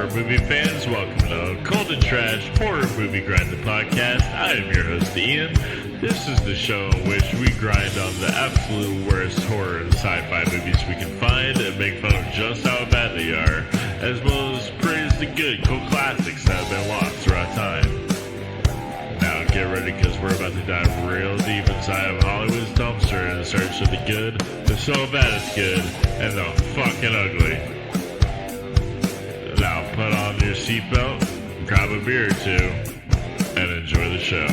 horror movie fans, welcome to Cold and Trash Horror Movie Grinding Podcast. I am your host, Ian. This is the show in which we grind on the absolute worst horror and sci-fi movies we can find and make fun of just how bad they are, as well as praise the good, cool classics that have been lost throughout time. Now get ready, because we're about to dive real deep inside of Hollywood's dumpster in search of the good, the so bad it's good, and the fucking ugly. Now put on your seatbelt, grab a beer or two, and enjoy the show.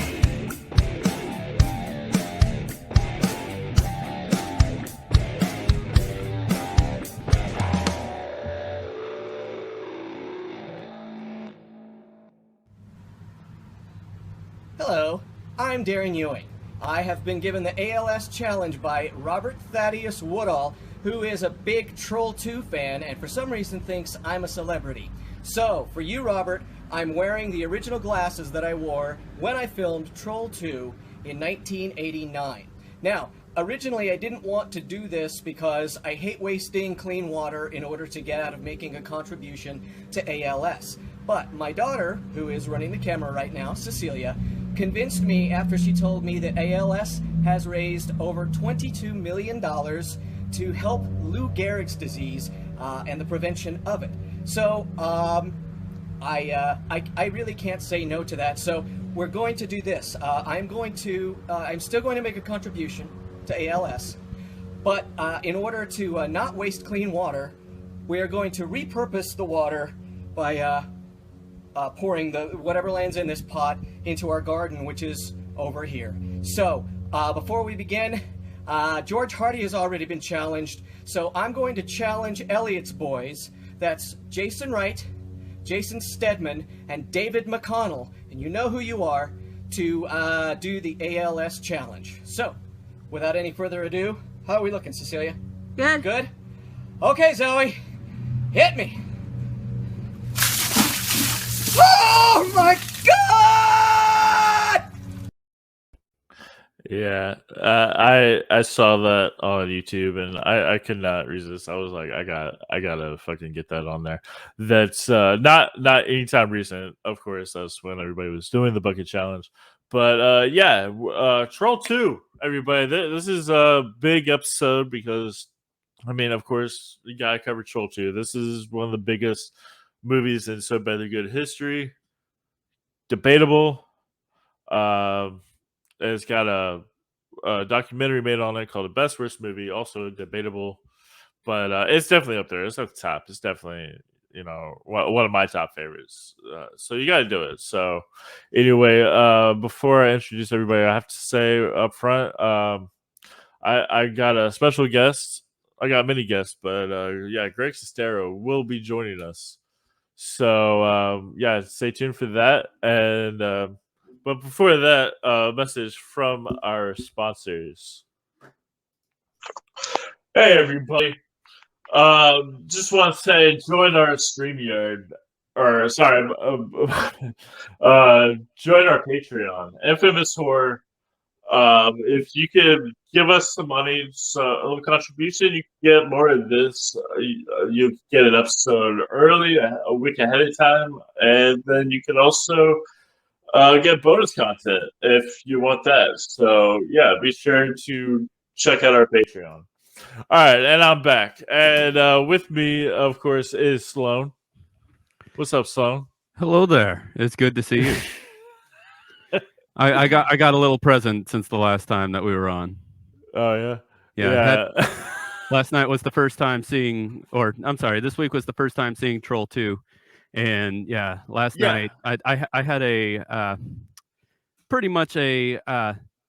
Hello, I'm Darren Ewing. I have been given the ALS challenge by Robert Thaddeus Woodall, who is a big Troll 2 fan and for some reason thinks I'm a celebrity. So, for you, Robert, I'm wearing the original glasses that I wore when I filmed Troll 2 in 1989. Now, originally I didn't want to do this because I hate wasting clean water in order to get out of making a contribution to ALS. But my daughter, who is running the camera right now, Cecilia, convinced me after she told me that ALS has raised over $22 million to help Lou Gehrig's disease and the prevention of it. So I really can't say no to that. So we're going to do this. I'm still going to make a contribution to ALS, but in order to not waste clean water, we are going to repurpose the water by pouring whatever lands in this pot into our garden, which is over here. So before we begin, George Hardy has already been challenged, so I'm going to challenge Elliot's boys. That's Jason Wright, Jason Stedman, and David McConnell, and you know who you are, to do the ALS challenge. So, without any further ado, how are we looking, Cecilia? Good. Good? Okay, Zoe, hit me. Oh my God! Yeah, I saw that on YouTube and I could not resist. I was like, I gotta fucking get that on there. That's not anytime recent, of course. That's when everybody was doing the bucket challenge. But Troll 2, everybody. This is a big episode because, I mean, of course, you gotta cover Troll 2. This is one of the biggest movies in So Bad They're Good history. Debatable. It's got a documentary made on it called The Best Worst Movie, also debatable, but it's definitely up there. It's at the top. It's definitely, one of my top favorites. So you got to do it. So anyway, before I introduce everybody, I have to say up front, I got a special guest. I got many guests, but Greg Sestero will be joining us. So stay tuned for that. And but before that, a message from our sponsors. Hey, everybody. Just want to say, join our StreamYard. Or, sorry, join our Patreon. Infamous Horror. If you could give us some money, so a little contribution, you can get more of this. You get an episode early, a week ahead of time, and then you can also get bonus content if you want that. So yeah, be sure to check out our Patreon. All right, and I'm back, and with me, of course, is Sloan. What's up, Sloan? Hello there. It's good to see you. I got a little present since the last time that we were on. Oh yeah. Last night was the first time seeing, or I'm sorry, this week was the first time seeing Troll 2. And last night I had a pretty much a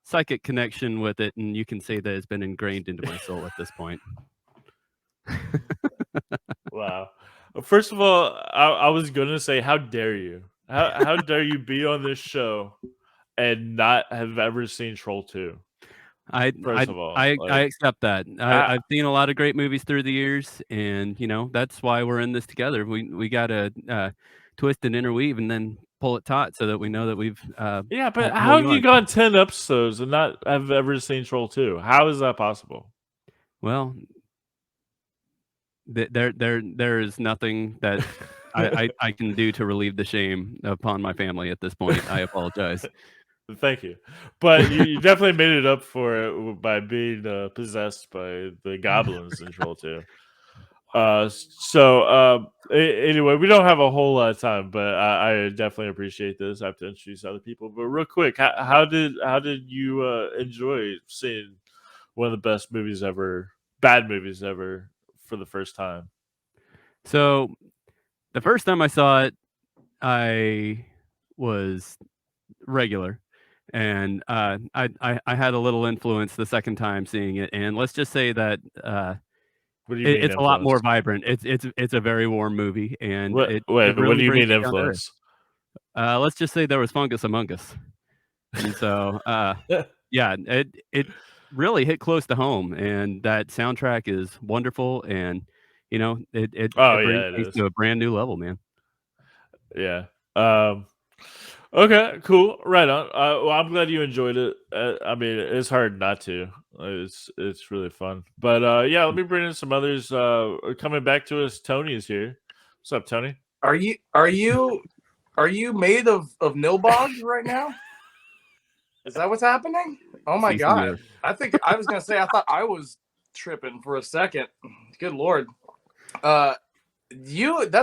psychic connection with it, and you can say that it's been ingrained into my soul at this point. Wow. First of all, I was gonna say, how dare you? How dare you be on this show and not have ever seen Troll 2? I accept that. I've seen a lot of great movies through the years, and that's why we're in this together. We got to twist and interweave, and then pull it taut so that we know that we've. But how have you gone 10 episodes and not have ever seen Troll 2? How is that possible? Well, there is nothing that I can do to relieve the shame upon my family at this point. I apologize. Thank you. But you definitely made it up for it by being possessed by the goblins in Troll 2. Anyway, we don't have a whole lot of time, but I definitely appreciate this. I have to introduce other people. But real quick, how did you enjoy seeing one of the best movies ever, bad movies ever, for the first time? So the first time I saw it, I was regular, and I had a little influence the second time seeing it, and let's just say that What do you mean it's a lot more influence? vibrant. It's a very warm movie, and What it wait? What really do you brings mean you down to earth. influence? Let's just say there was fungus among us, and so yeah, it really hit close to home, and that soundtrack is wonderful, and it Oh brings yeah, it things is. to a brand new level, man. Yeah. Okay. Cool. Right on. Well, I'm glad you enjoyed it. I mean, it's hard not to. It's really fun. But yeah, let me bring in some others. Coming back to us, Tony is here. What's up, Tony? Are you made of nilbog right now? Is that what's happening? Oh my god! I think I was gonna say I thought I was tripping for a second. Good lord. That's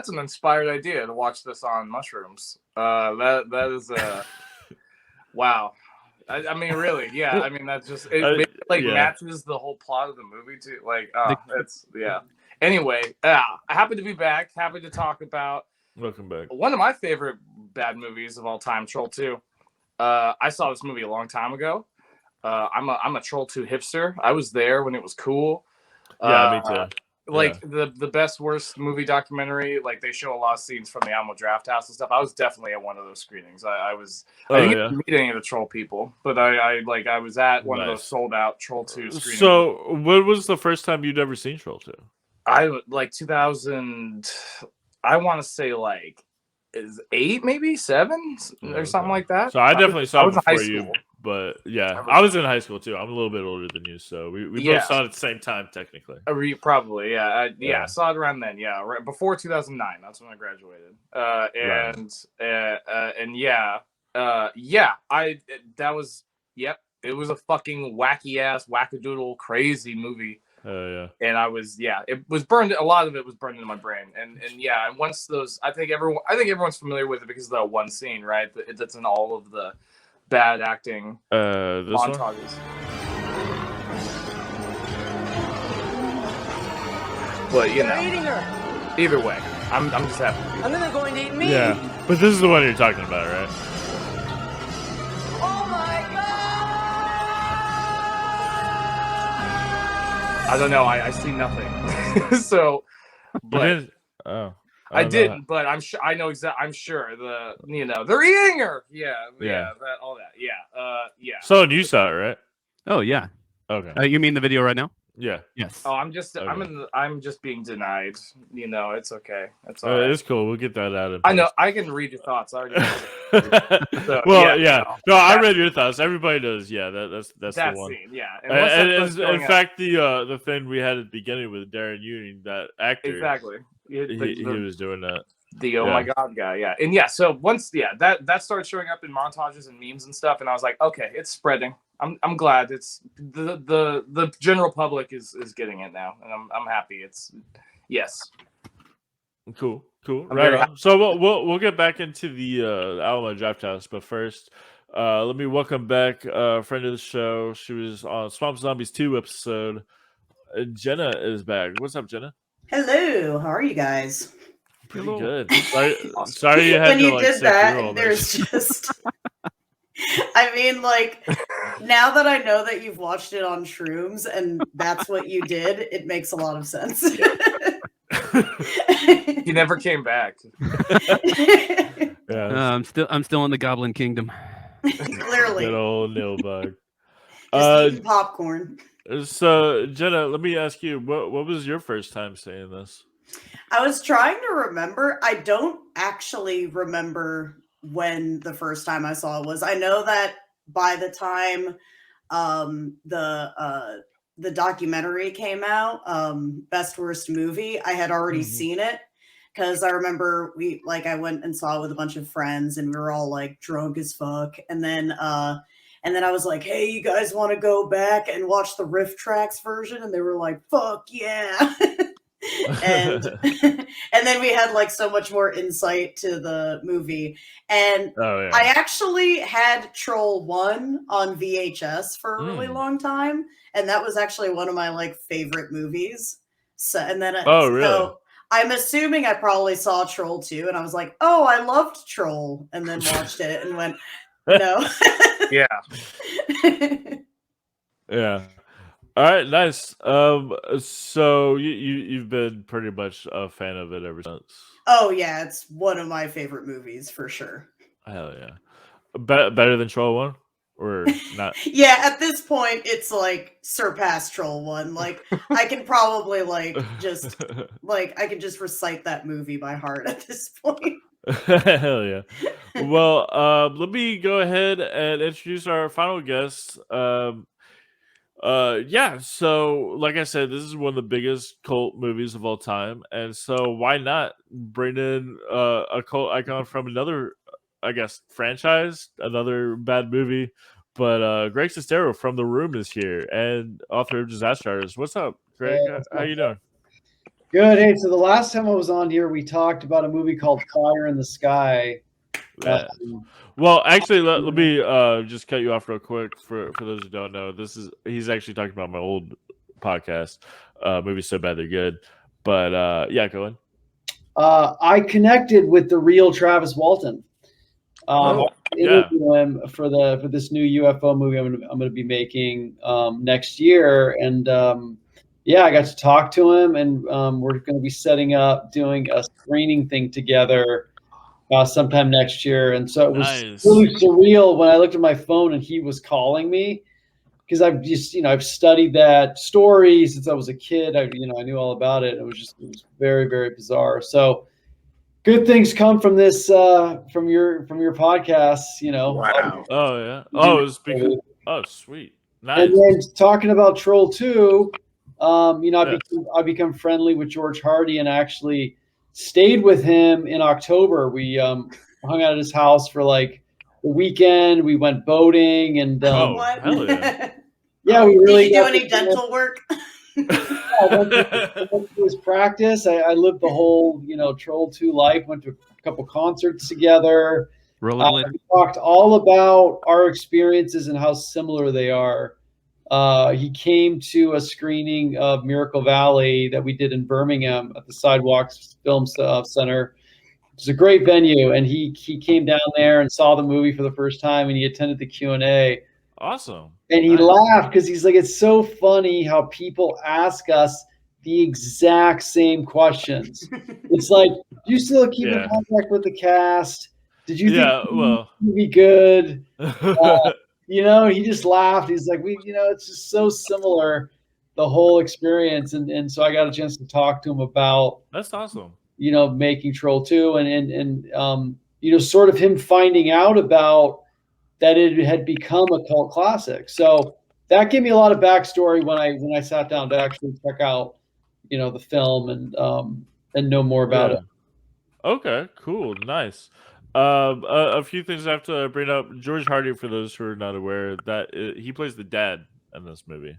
an inspired idea to watch this on mushrooms. That is wow. I mean, really, yeah. I mean, that's just it matches the whole plot of the movie too. Like, it's yeah. Anyway, happy to be back. Happy to talk about. Welcome back. One of my favorite bad movies of all time, Troll 2. I saw this movie a long time ago. I'm a Troll 2 hipster. I was there when it was cool. Yeah, me too. Like the best worst movie documentary, like they show a lot of scenes from the Alamo Draft House and stuff. I was definitely at one of those screenings. I didn't meet any of the Troll people, but I was at one of those sold out Troll 2 screenings. So, what was the first time you'd ever seen Troll 2? I like 2000. I want to say like is 8, maybe 7 or something like that. So I definitely saw it before you. But yeah, I was in high school too. I'm a little bit older than you, so we both saw it at the same time, technically. Probably, yeah. I saw it around then, yeah, right before 2009. That's when I graduated. It was a fucking wacky ass, wackadoodle, crazy movie. Yeah. And it was burned. A lot of it was burned into my brain, and once those, I think everyone's familiar with it because of that one scene, right? That's in all of the bad acting montages. But either way, I'm just happy. And then they're going to eat me. Yeah, but this is the one you're talking about, right? Oh my god! I don't know. I see nothing. So, but I didn't, but I'm sure. I know exactly. I'm sure they're eating her. All that. Yeah. So you saw it, right? Oh yeah. Okay. You mean the video right now? Yeah. Yes. Oh, I'm just being denied. It's okay. It's all right. It's cool. We'll get that out of. I know. I can read your thoughts. I already know. So, No, I read your thoughts. Everybody does. Yeah, that's the one. Scene, yeah. And in fact, the thing we had at the beginning with Darren Ewing, that actor, exactly. He was doing that. The my god guy, yeah. And so once that started showing up in montages and memes and stuff, and I was like, okay, it's spreading. I'm glad it's the general public is getting it now, and I'm happy. It's yes. Cool. Right on. So we'll get back into the Alamo Draft House, but first, let me welcome back a friend of the show. She was on Swamp Zombies 2 episode. Jenna is back. What's up, Jenna? Hello, how are you guys? Pretty good. Sorry you had when to you did that. There's just, I mean, like now that I know that you've watched it on shrooms and that's what you did, it makes a lot of sense. He never came back. I'm still in the Goblin Kingdom. Clearly, good old Nilbug. Just eating popcorn. So Jenna, let me ask you, what was your first time saying this? I was trying to remember. I don't actually remember when the first time I saw it was. I know that by the time the documentary came out, Best Worst Movie, I had already seen it. because I remember I went and saw it with a bunch of friends, and we were all like drunk as fuck, and then I was like, hey, you guys want to go back and watch the Riff Tracks version? And they were like, fuck yeah. and and then we had like so much more insight to the movie. And I actually had Troll 1 on VHS for a really long time, and that was actually one of my like favorite movies. So and then really? So I'm assuming I probably saw Troll 2, and I was like, oh, I loved Troll, and then watched it and went, no. Yeah. Yeah. All right, nice. So you've been pretty much a fan of it ever since. Oh yeah, it's one of my favorite movies for sure. Hell yeah. Better than Troll 1 or not? Yeah, at this point it's like surpassed Troll 1. Like I can probably like just like I can just recite that movie by heart at this point. Hell yeah. Well, let me go ahead and introduce our final guest. Yeah, so like I said, this is one of the biggest cult movies of all time, and so why not bring in a cult icon from another, I guess, franchise, another bad movie. But Greg Sestero from The Room is here, and author of Disaster Artist. What's up, Greg? How you doing? Good. Hey, so the last time I was on here, we talked about a movie called Fire in the Sky. Well, actually, let me just cut you off real quick for those who don't know. He's actually talking about my old podcast, movies so bad they're good. But yeah, go on. I connected with the real Travis Walton. Interview him for this new UFO movie I'm going to be making next year, and yeah, I got to talk to him, and we're going to be setting up doing a screening thing together sometime next year. And so it was really surreal when I looked at my phone and he was calling me, because I've studied that story since I was a kid. I knew all about it. It was very, very bizarre. So good things come from this, from your podcasts, Wow. Oh yeah. Oh, oh sweet. Nice. And then talking about Troll 2, I become friendly with George Hardy, and actually stayed with him in October. We hung out at his house for like the weekend. We went boating, and hell yeah. Yeah, we really. Did you do any dental work? I went to his practice. I lived the whole Troll 2 life. Went to a couple concerts together. We talked all about our experiences and how similar they are. He came to a screening of Miracle Valley that we did in Birmingham at the Sidewalks Film Center. It was a great venue, and he came down there and saw the movie for the first time, and he attended the Q&A. Awesome. And he laughed because he's like, it's so funny how people ask us the exact same questions. It's like, do you still keep in contact with the cast? Did you think it would be good? He just laughed. He's like, it's just so similar, the whole experience. And so I got a chance to talk to him about, that's awesome. Making Troll 2 and sort of him finding out about that it had become a cult classic. So that gave me a lot of backstory when I sat down to actually check out, the film and know more about it. Okay, cool. Nice. A few things I have to bring up. George Hardy, for those who are not aware, that he plays the dad in this movie.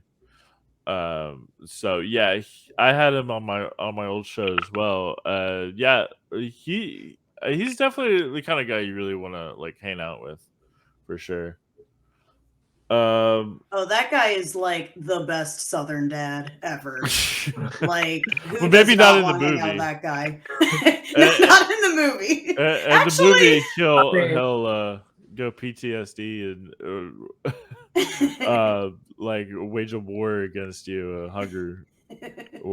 So yeah, I had him on my old show as well. Yeah, he's definitely the kind of guy you really want to like hang out with, for sure. That guy is like the best Southern dad ever. Like, well, maybe not in the movie. That guy, not in the movie. And actually, the movie, he'll go PTSD and like wage a war against you, hunger.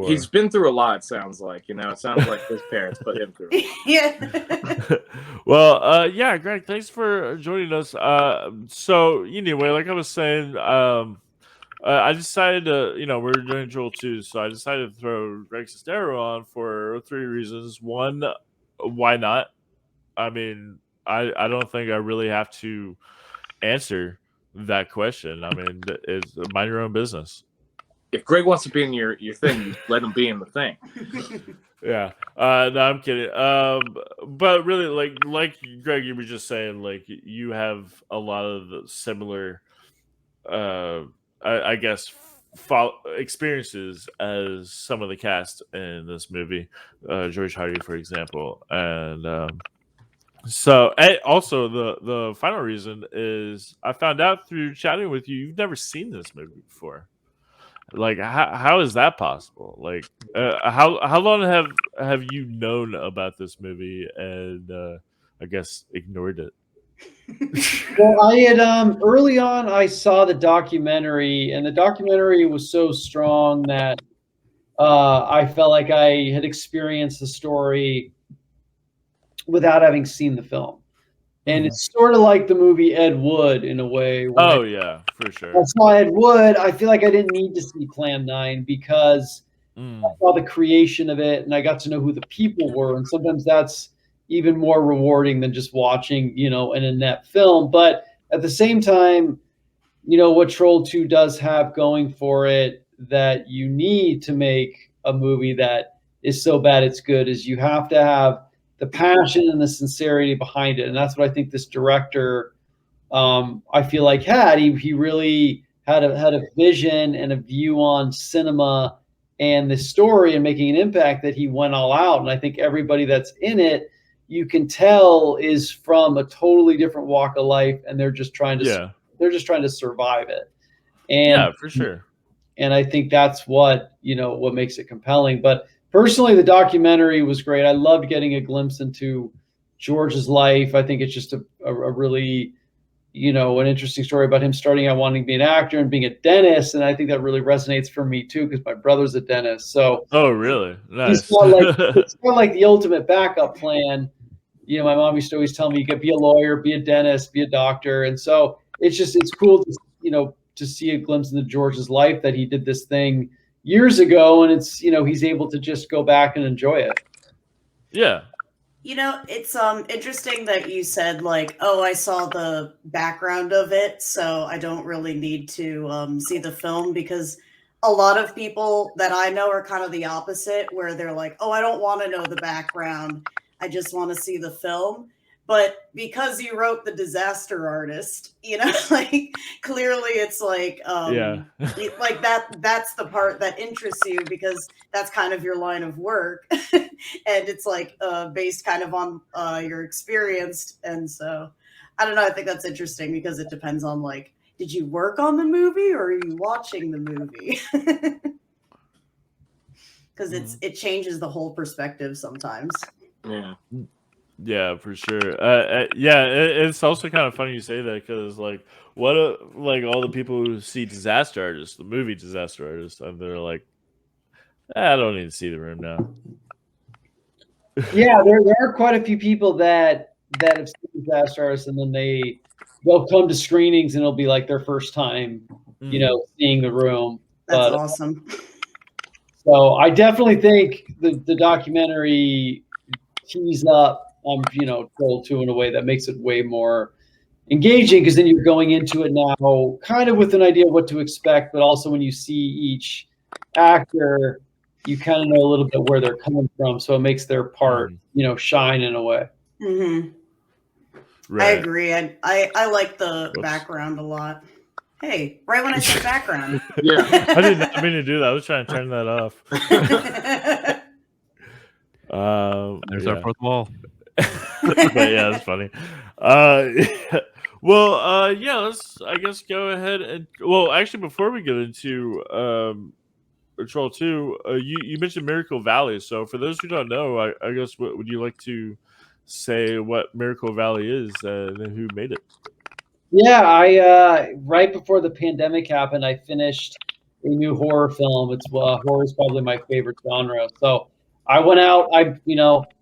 He's been through a lot. Sounds like it sounds like his parents put him through. Yeah. Well, yeah, Greg, thanks for joining us. So anyway, like I was saying, I decided to, we're doing Troll 2, so I decided to throw Greg Sestero on for 3 reasons. One, why not? I mean, I don't think I really have to answer that question. I mean, it's mind your own business. if Greg wants to be in your thing, you let him be in the thing. Yeah. No, I'm kidding. But really, like Greg, you were just saying, like you have a lot of the similar, I guess, experiences as some of the cast in this movie, George Hardy, for example, and so also the final reason is I found out through chatting with you, you've never seen this movie before. Like how is that possible? Like how long have you known about this movie and I guess ignored it? Well, I had early on I saw the documentary, and the documentary was so strong that I felt like I had experienced the story without having seen the film. And it's sort of like the movie Ed Wood in a way. Oh yeah, for sure. I saw Ed Wood. I feel like I didn't need to see Plan 9 because I saw the creation of it and I got to know who the people were. And sometimes that's even more rewarding than just watching, an inept film. But at the same time, what Troll 2 does have going for it that you need to make a movie that is so bad it's good is you have to have the passion and the sincerity behind it. And that's what I think this director, I feel like he really had a vision and a view on cinema and the story and making an impact that he went all out. And I think everybody that's in it, you can tell is from a totally different walk of life. And they're just trying to survive it. And yeah, for sure. And I think that's what makes it compelling. But personally, the documentary was great. I loved getting a glimpse into George's life. I think it's just a really, an interesting story about him starting out wanting to be an actor and being a dentist. And I think that really resonates for me too, because my brother's a dentist. So oh, really? Nice. It's kind of like the ultimate backup plan. My mom used to always tell me, you could be a lawyer, be a dentist, be a doctor. And so it's cool to see a glimpse into George's life that he did this thing years ago, and it's he's able to just go back and enjoy it. Yeah. It's interesting that you said like, oh, I saw the background of it, so I don't really need to see the film, because a lot of people that I know are kind of the opposite, where they're like, oh, I don't want to know the background, I just want to see the film. But because you wrote The Disaster Artist, like clearly it's like, like that's the part that interests you, because that's kind of your line of work. And it's like based kind of on your experience. And so I don't know. I think that's interesting because it depends on like, did you work on the movie or are you watching the movie? Because it changes the whole perspective sometimes. Yeah. Yeah, for sure. It's also kind of funny you say that, because like like all the people who see Disaster Artist, the movie Disaster Artist, and they're like, I don't need to see the room now. Yeah, there are quite a few people that have seen Disaster Artist, and then they'll come to screenings and it'll be like their first time, seeing the room. That's awesome. So I definitely think the documentary tees up Troll 2 in a way that makes it way more engaging, because then you're going into it now kind of with an idea of what to expect, but also when you see each actor, you kind of know a little bit where they're coming from, so it makes their part shine in a way. Mm-hmm. Right. I agree. I like the background a lot. Hey, right when I said background. Yeah. I didn't mean to do that. I was trying to turn that off. There's our fourth wall. But yeah, that's funny. Well, let's I guess go ahead and actually before we get into Troll 2, you mentioned Miracle Valley. So for those who don't know, I guess would you like to say what Miracle Valley is and who made it? Yeah, I right before the pandemic happened, I finished a new horror film. It's horror is probably my favorite genre. So I went out.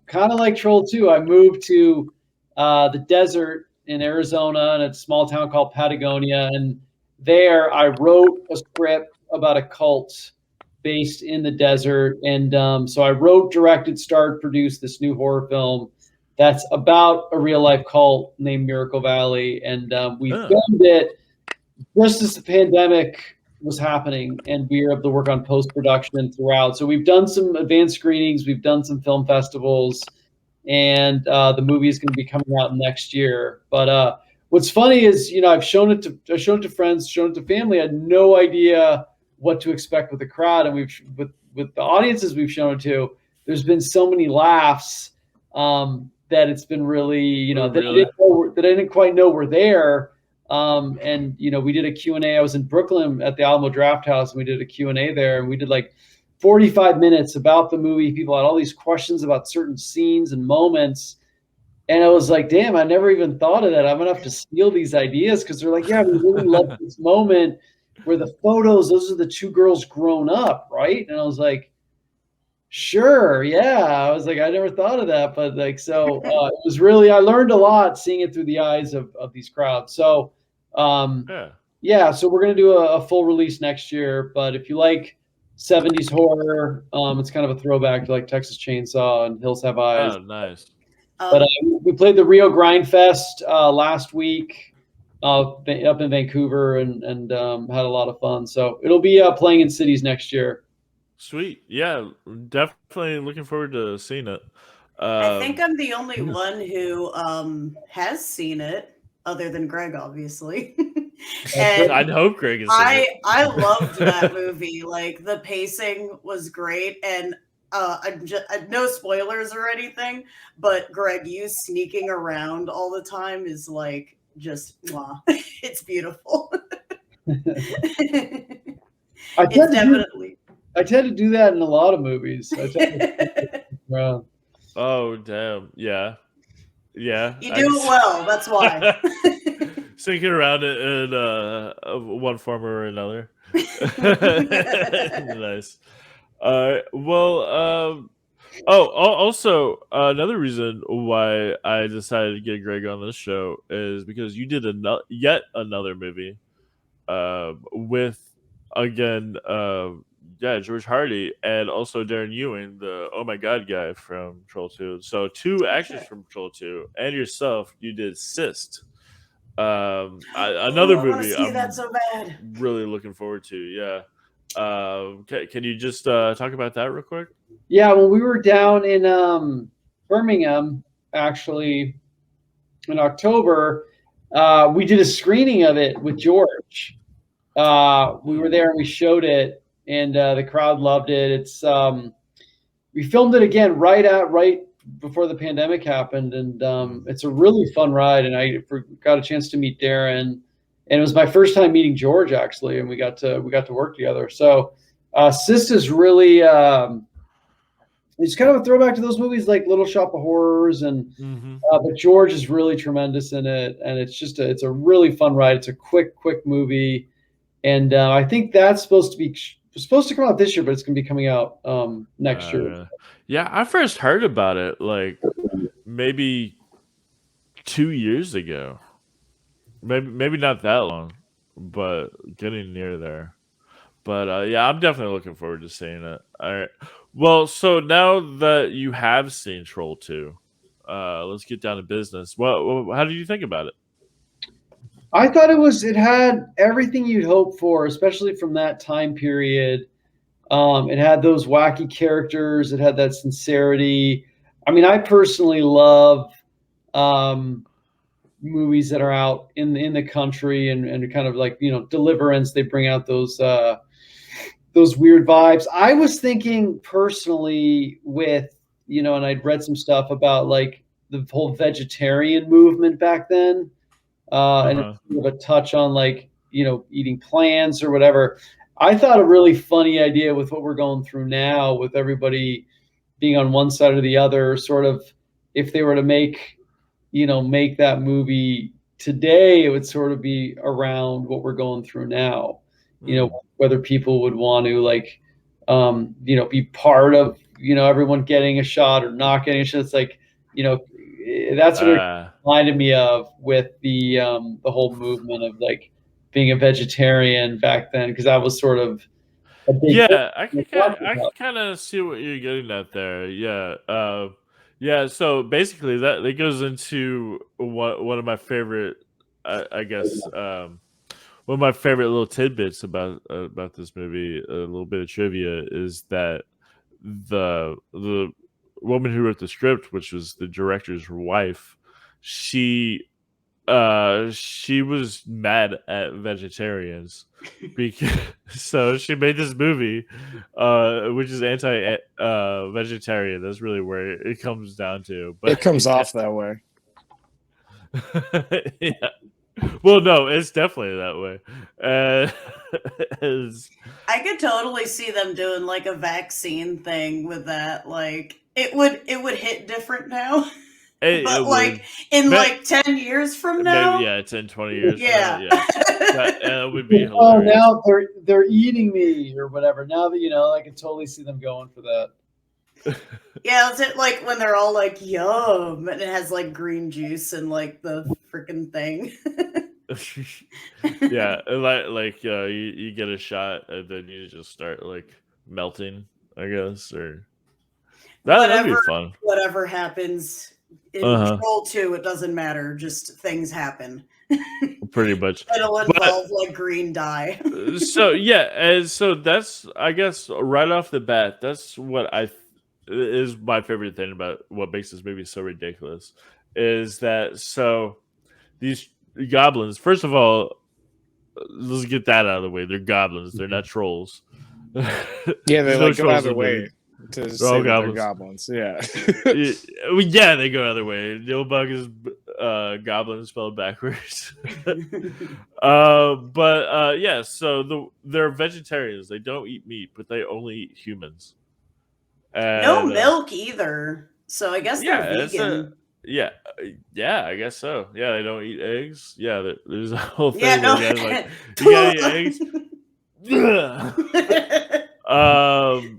Kind of like Troll 2, I moved to the desert in Arizona in a small town called Patagonia. And there I wrote a script about a cult based in the desert. And so I wrote, directed, starred, produced this new horror film that's about a real life cult named Miracle Valley. And we filmed it just as the pandemic was happening, and we were able to work on post-production throughout. So we've done some advanced screenings, we've done some film festivals, and the movie is going to be coming out next year. But what's funny is, I've shown it to friends, shown it to family. I had no idea what to expect with the crowd, and with the audiences we've shown it to, there's been so many laughs that it's been really, that I didn't quite know were there. And we did a Q&A. I was in Brooklyn at the Alamo Draft House, and we did a Q&A there, and we did like 45 minutes about the movie. People had all these questions about certain scenes and moments. And I was like, damn, I never even thought of that. I'm going to have to steal these ideas, because they're like, yeah, we really love this moment where the photos, those are the two girls grown up, right? And I was like, sure, yeah. I was like, I never thought of that. But like, so it was really, I learned a lot seeing it through the eyes of these crowds. So yeah, so we're going to do a full release next year. But if you like 70s horror, it's kind of a throwback to like Texas Chainsaw and Hills Have Eyes. Oh, nice. But we played the Rio Grind Fest last week up in Vancouver, and had a lot of fun. So it'll be playing in cities next year. Sweet. Yeah, definitely looking forward to seeing it. I think I'm the only one who has seen it, other than Greg, obviously. And I hope Greg has seen it. I loved that movie. Like, the pacing was great, and no spoilers or anything, but Greg, you sneaking around all the time is like just mwah. It's beautiful. I tend to do that in a lot of movies. Oh, damn. Yeah. Yeah. You do it well. That's why. Sneaking around in one form or another. Nice. Also, another reason why I decided to get Greg on this show is because you did yet another movie with, again, George Hardy, and also Darren Ewing, the Oh My God guy from Troll 2. So 2 actors from Troll 2, and yourself, you did Cyst. Another movie I'm that so bad. Really looking forward to. Yeah. Can you just talk about that real quick? Yeah, when we were down in Birmingham, actually, in October, we did a screening of it with George. We were there and we showed it, and the crowd loved it. It's we filmed it again right before the pandemic happened, and it's a really fun ride. And I got a chance to meet Darren, and it was my first time meeting George, actually, and we got to work together. So Cyst is really it's kind of a throwback to those movies like Little Shop of Horrors, and but George is really tremendous in it, and it's a really fun ride. It's a quick movie, and I think that's supposed to come out this year, but it's going to be coming out next year. Yeah, I first heard about it like maybe 2 years ago. Maybe not that long, but getting near there. But yeah, I'm definitely looking forward to seeing it. All right. Well, so now that you have seen Troll 2, let's get down to business. How did you think about it? I thought it had everything you'd hope for, especially from that time period. It had those wacky characters. It had that sincerity. I mean, I personally love movies that are out in the country and kind of like, Deliverance. They bring out those weird vibes. I was thinking personally with, and I'd read some stuff about like the whole vegetarian movement back then. And it's sort of a touch on like, eating plants or whatever. I thought a really funny idea with what we're going through now, with everybody being on one side or the other, sort of, if they were to make that movie today, it would sort of be around what we're going through now. Whether people would want to like, be part of, everyone getting a shot or not getting a shot. It's like, that's what it reminded me of with the whole movement of like being a vegetarian back then, because that was sort of a big I can kind of see what you're getting at there. Yeah. So basically, that goes into one of my favorite, I guess, one of my favorite little tidbits about this movie, a little bit of trivia, is that the woman who wrote the script, which was the director's wife, she was mad at vegetarians because so she made this movie which is anti vegetarian. That's really where it comes down to. But it comes off that way. Yeah. Well, no, it's definitely that way. I could totally see them doing like a vaccine thing with that. Like it would hit different now. But like in like 10 years from now, maybe, 10, 20 years. Yeah, from now, that would be hilarious. Now they're eating me or whatever. Now that I can totally see them going for that. Yeah, it's like when they're all like yum, and it has like green juice and like the freaking thing. Yeah, like you get a shot and then you just start like melting, I guess, or that'd be fun. Whatever happens in Troll 2, it doesn't matter. Just things happen. Pretty much. It'll involve like green dye. So yeah, and so that's, I guess, right off the bat, that's what is my favorite thing about what makes this movie so ridiculous, is that so these goblins, first of all, let's get that out of the way. They're goblins. They're not trolls. Yeah, they like go out of their way to say they're goblins. Yeah. Yeah, they go out of their way. Nilbug is goblin spelled backwards. Yeah, so they're vegetarians. They don't eat meat, but they only eat humans. And, no milk either. So I guess they're vegan. Yeah, I guess so. Yeah, they don't eat eggs. Yeah, there's a whole thing. Yeah, no. You gotta eat eggs.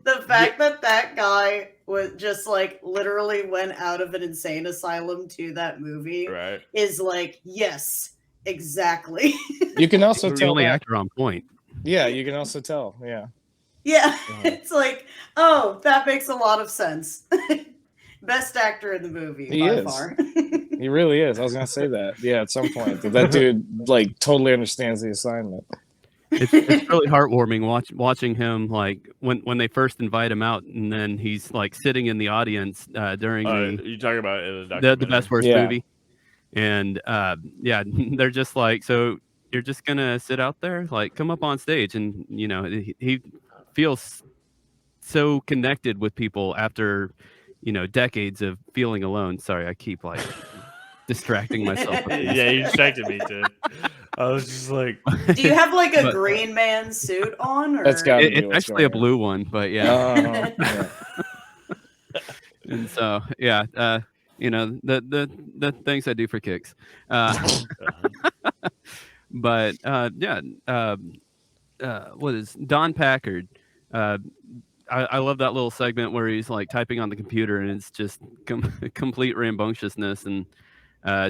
The fact that guy was just like literally went out of an insane asylum to that movie, right, is like, yes, exactly. You can also tell the only actor on point. Yeah, you can also tell. Yeah. Yeah, it's like, oh, that makes a lot of sense. Best actor in the movie by far. He really is. I was gonna say that. Yeah, at some point, that dude like totally understands the assignment. It's really heartwarming watching him, like when they first invite him out, and then he's like sitting in the audience during you talking about in the best worst movie, and they're just like, so you're just gonna sit out there, like come up on stage, and he feels so connected with people after decades of feeling alone. Sorry, I keep like distracting myself. Yeah, you distracted me too. I was just like, do you have like a Green Man suit on? Or? It's actually a blue one, but yeah. And so the things I do for kicks. But what is Don Packard? I love that little segment where he's like typing on the computer and it's just complete rambunctiousness and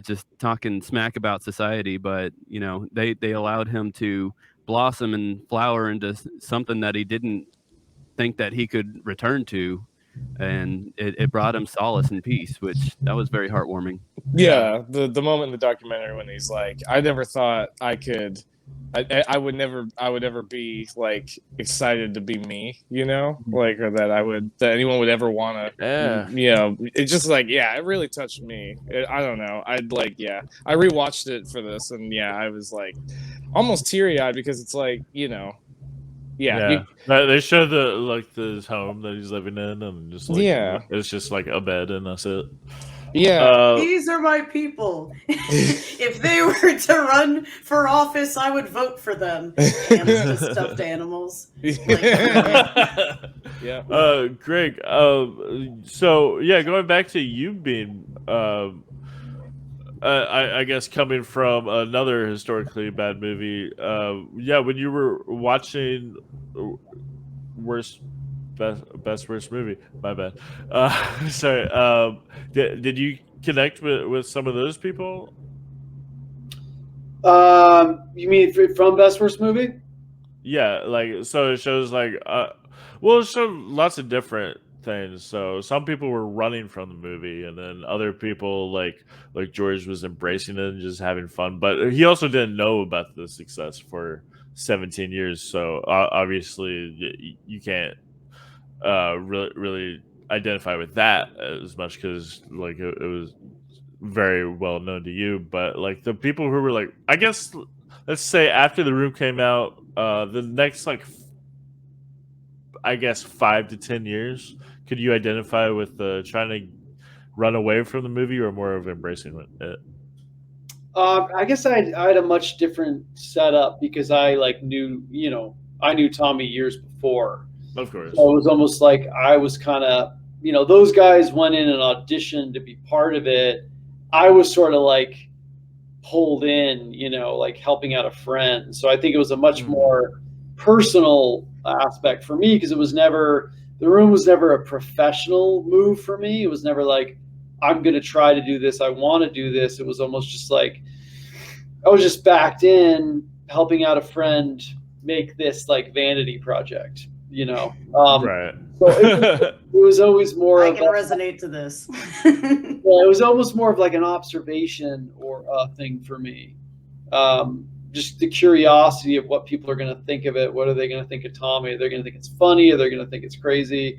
just talking smack about society. But they allowed him to blossom and flower into something that he didn't think that he could return to, and it brought him solace and peace, which that was very heartwarming. Yeah, the moment in the documentary when he's like, I never thought I could. I would never be like excited to be me, like, or that anyone would ever want to, it's just like, it really touched me. I don't know. I rewatched it for this, and I was like almost teary eyed because it's like, they show the home that he's living in, and just like, it's just like a bed and that's it. Yeah, these are my people. If they were to run for office, I would vote for them. And it's just stuffed animals. Greg. So going back to you being, I guess coming from another historically bad movie. When you were watching worst movie, my bad. Sorry. Did you connect with some of those people? You mean from best worst movie? Yeah, like, so it shows like it showed lots of different things. So some people were running from the movie, and then other people like George was embracing it and just having fun. But he also didn't know about the success for 17 years, so obviously you can't really identify with that as much because like it was very well known to you. But like the people who were like, I guess let's say after The Room came out, the next like I guess 5 to 10 years, could you identify with trying to run away from the movie or more of embracing it? I guess I had a much different setup because I like knew, I knew Tommy years before. Of course. So it was almost like I was kind of, those guys went in and auditioned to be part of it. I was sort of like pulled in, like helping out a friend. So I think it was a much more personal aspect for me because The Room was never a professional move for me. It was never like, I'm going to try to do this. I want to do this. It was almost just like, I was just backed in helping out a friend make this like vanity project, Right. So it was always more I can resonate to this. Well, it was almost more of like an observation or a thing for me. Just the curiosity of what people are going to think of it. What are they going to think of Tommy? Are they going to think it's funny? Are they going to think it's crazy?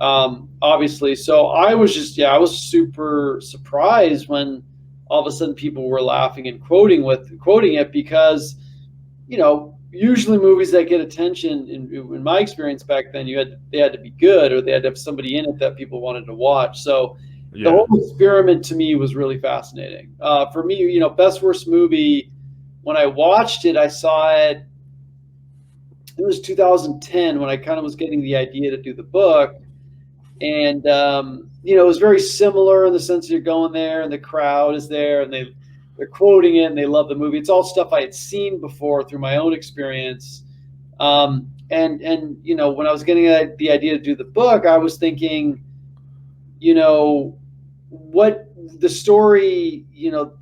Obviously. So I was super surprised when all of a sudden people were laughing and quoting it because, usually movies that get attention, in my experience back then, they had to be good or they had to have somebody in it that people wanted to watch. So the whole experiment to me was really fascinating. For me, best worst movie, when I watched it, I saw it, it was 2010 when I kind of was getting the idea to do the book. And, it was very similar in the sense that you're going there and the crowd is there and they're quoting it and they love the movie. It's all stuff I had seen before through my own experience. And when I was getting the idea to do the book, I was thinking, what the story,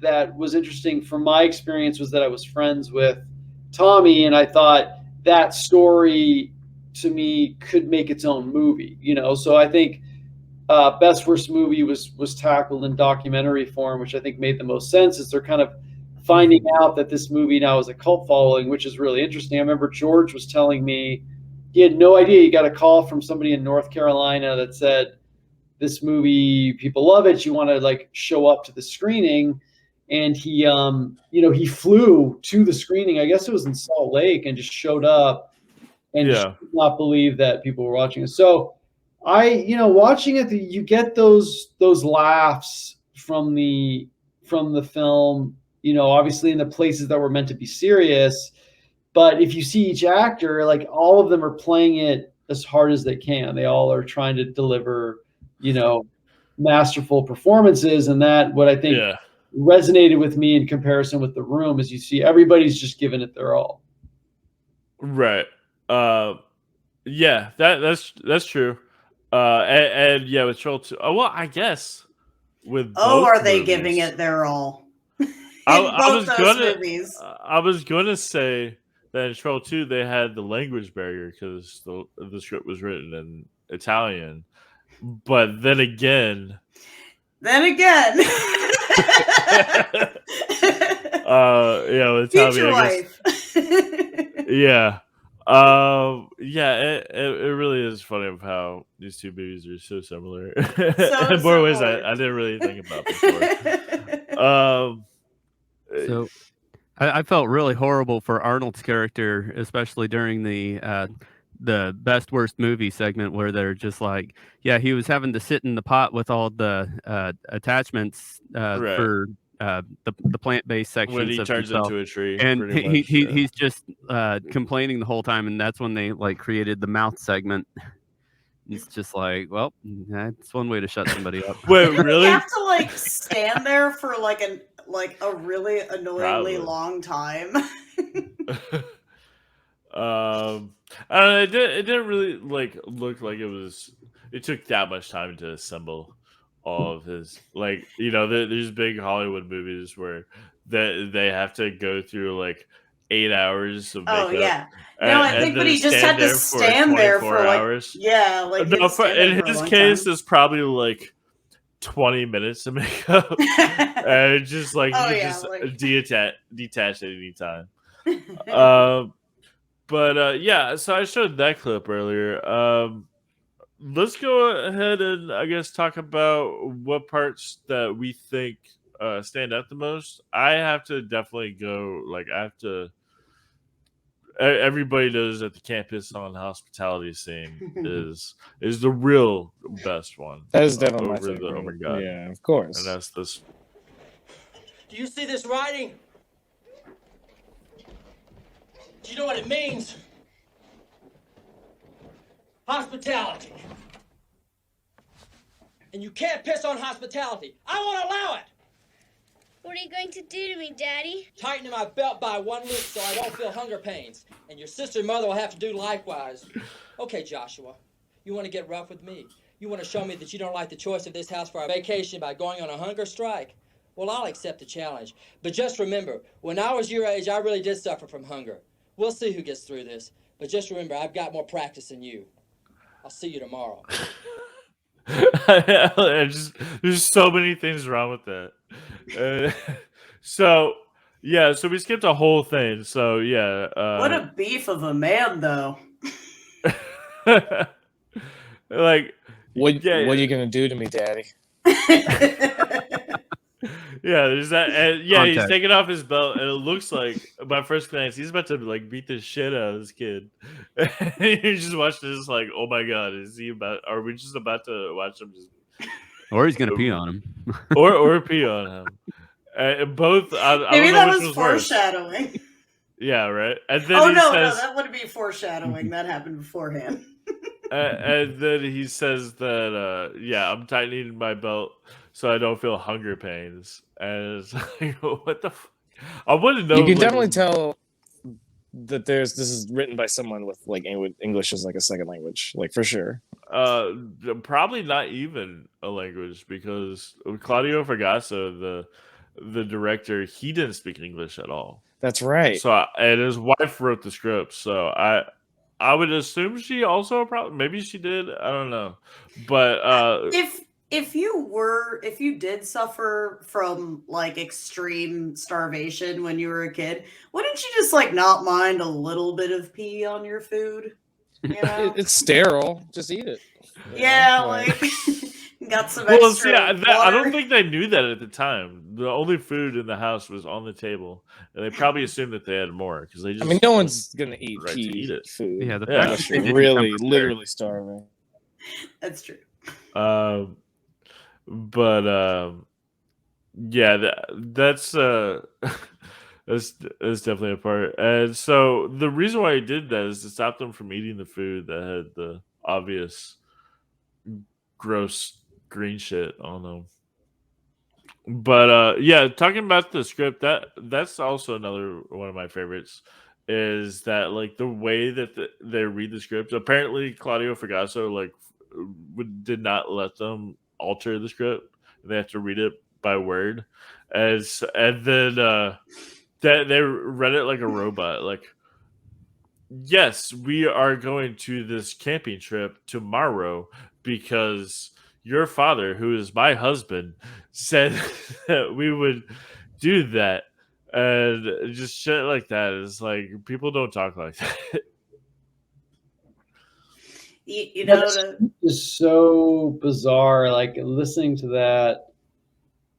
that was interesting from my experience was that I was friends with Tommy, and I thought that story to me could make its own movie, so I think best worst movie was tackled in documentary form, which I think made the most sense as they're kind of finding out that this movie now is a cult following, which is really interesting. I remember George was telling me he had no idea. He got a call from somebody in North Carolina that said, this movie, people love it. You want to like show up to the screening. And he, he flew to the screening. I guess it was in Salt Lake and just showed up and just could not believe that people were watching it. So watching it, you get those laughs from the film, obviously in the places that were meant to be serious. But if you see each actor, like all of them are playing it as hard as they can. They all are trying to deliver, masterful performances. And that what I think resonated with me in comparison with The Room is you see everybody's just giving it their all. Right. Yeah, that's true. And yeah, with Troll 2. Well, I guess with are they giving it their all? I was gonna say that in Troll 2 they had the language barrier because the script was written in Italian. But then again, Italian, future wife. It really is funny of how these two movies are so similar in more ways I didn't really think about before. So I felt really horrible for Arnold's character, especially during the best worst movie segment where they're just like, he was having to sit in the pot with all the attachments for the plant-based sections when he turns himself. into a tree, and he's just complaining the whole time, and that's when they like created the mouth segment. It's just like, well, that's one way to shut somebody up. Wait, really? You have to like stand there for like a really annoyingly long time. It didn't really like look like it took that much time to assemble all of his, like, there's big Hollywood movies where they have to go through like 8 hours of Oh makeup. yeah. No, I think, but he just had to stand there for like hours. Yeah, like he had No, to stand there in for a his long case, time. it's probably like 20 minutes of makeup, and just like Oh, you yeah, just like- detach at any time. But yeah, so I showed that clip earlier. Let's go ahead and I guess talk about what parts that we think stand out the most. I have to definitely go. Like I have to. Everybody knows that the campus on hospitality scene is the real best one. That is definitely my over favorite. the oh my god, Yeah, of course. and that's this. Do you see this writing? Do you know what it means? Hospitality. And you can't piss on hospitality. I won't allow it. What are you going to do to me, Daddy? Tightening my belt by 1 week so I don't feel hunger pains. And your sister and mother will have to do likewise. Okay, Joshua, you want to get rough with me? You want to show me that you don't like the choice of this house for our vacation by going on a hunger strike? Well, I'll accept the challenge. But just remember, when I was your age, I really did suffer from hunger. We'll see who gets through this. But just remember, I've got more practice than you. I'll see you tomorrow. There's so many things wrong with that. So we skipped a whole thing. So yeah, What a beef of a man, though. like What are you gonna do to me, Daddy? Yeah, there's that. And yeah, Contact. he's taking off his belt, and it looks like, by first glance, he's about to like beat the shit out of this kid. You just watch this, like, oh my god, is he about? Are we just about to watch him just, Or he's gonna pee on him. or pee on him? Both. I Maybe don't know that which was was worse. foreshadowing. Yeah, right. And then Oh he no, says, no, that wouldn't be foreshadowing. That happened beforehand. and then he says that, yeah, I'm tightening my belt so I don't feel hunger pains. And it's like, what the fuck? I want to know. You can like, definitely tell that this is written by someone with like English as like a second language, like for sure. Probably not even a language, because Claudio Fragasso, the director, he didn't speak English at all. That's right. So and his wife wrote the script. So I would assume she also probably, maybe she did. I don't know, but If you did suffer from like extreme starvation when you were a kid, wouldn't you just like not mind a little bit of pee on your food? You know? It's sterile. Just eat it. Yeah, like got some well, extra see, I don't water. think they knew that at the time. The only food in the house was on the table, and they probably assumed that they had more because they just. I mean, no one's gonna eat right pee to eat it. food. Yeah, the Yeah. fact Unless that you're they didn't really, come prepared. literally starving. That's true. But yeah, that's that's definitely a part. And so the reason why he did that is to stop them from eating the food that had the obvious gross green shit on them. But yeah, talking about the script, that's also another one of my favorites. Is that like the way that they read the script? Apparently, Claudio Fragasso like did not let them alter the script. They have to read it by word, and then they read it like a robot. Like, yes, we are going to this camping trip tomorrow because your father, who is my husband, said that we would do that. And just shit like that is like, people don't talk like that. You know, It's so bizarre. Like listening to that,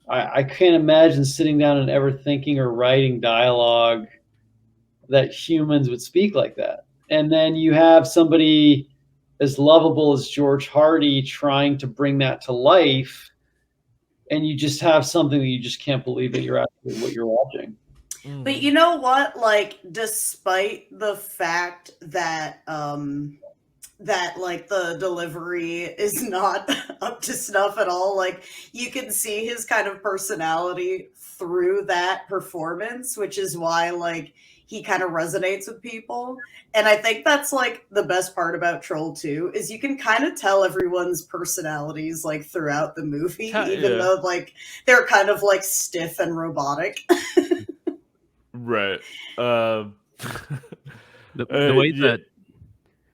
I can't imagine sitting down and ever thinking or writing dialogue that humans would speak like that. And then you have somebody as lovable as George Hardy trying to bring that to life, and you just have something that you just can't believe that you're actually what you're watching. but you know what? Like, despite the fact that that like the delivery is not up to snuff at all, like you can see his kind of personality through that performance, which is why like he kind of resonates with people. And I think that's like the best part about Troll 2 is you can kind of tell everyone's personalities like throughout the movie, even though like they're kind of like stiff and robotic. Right. The way yeah. that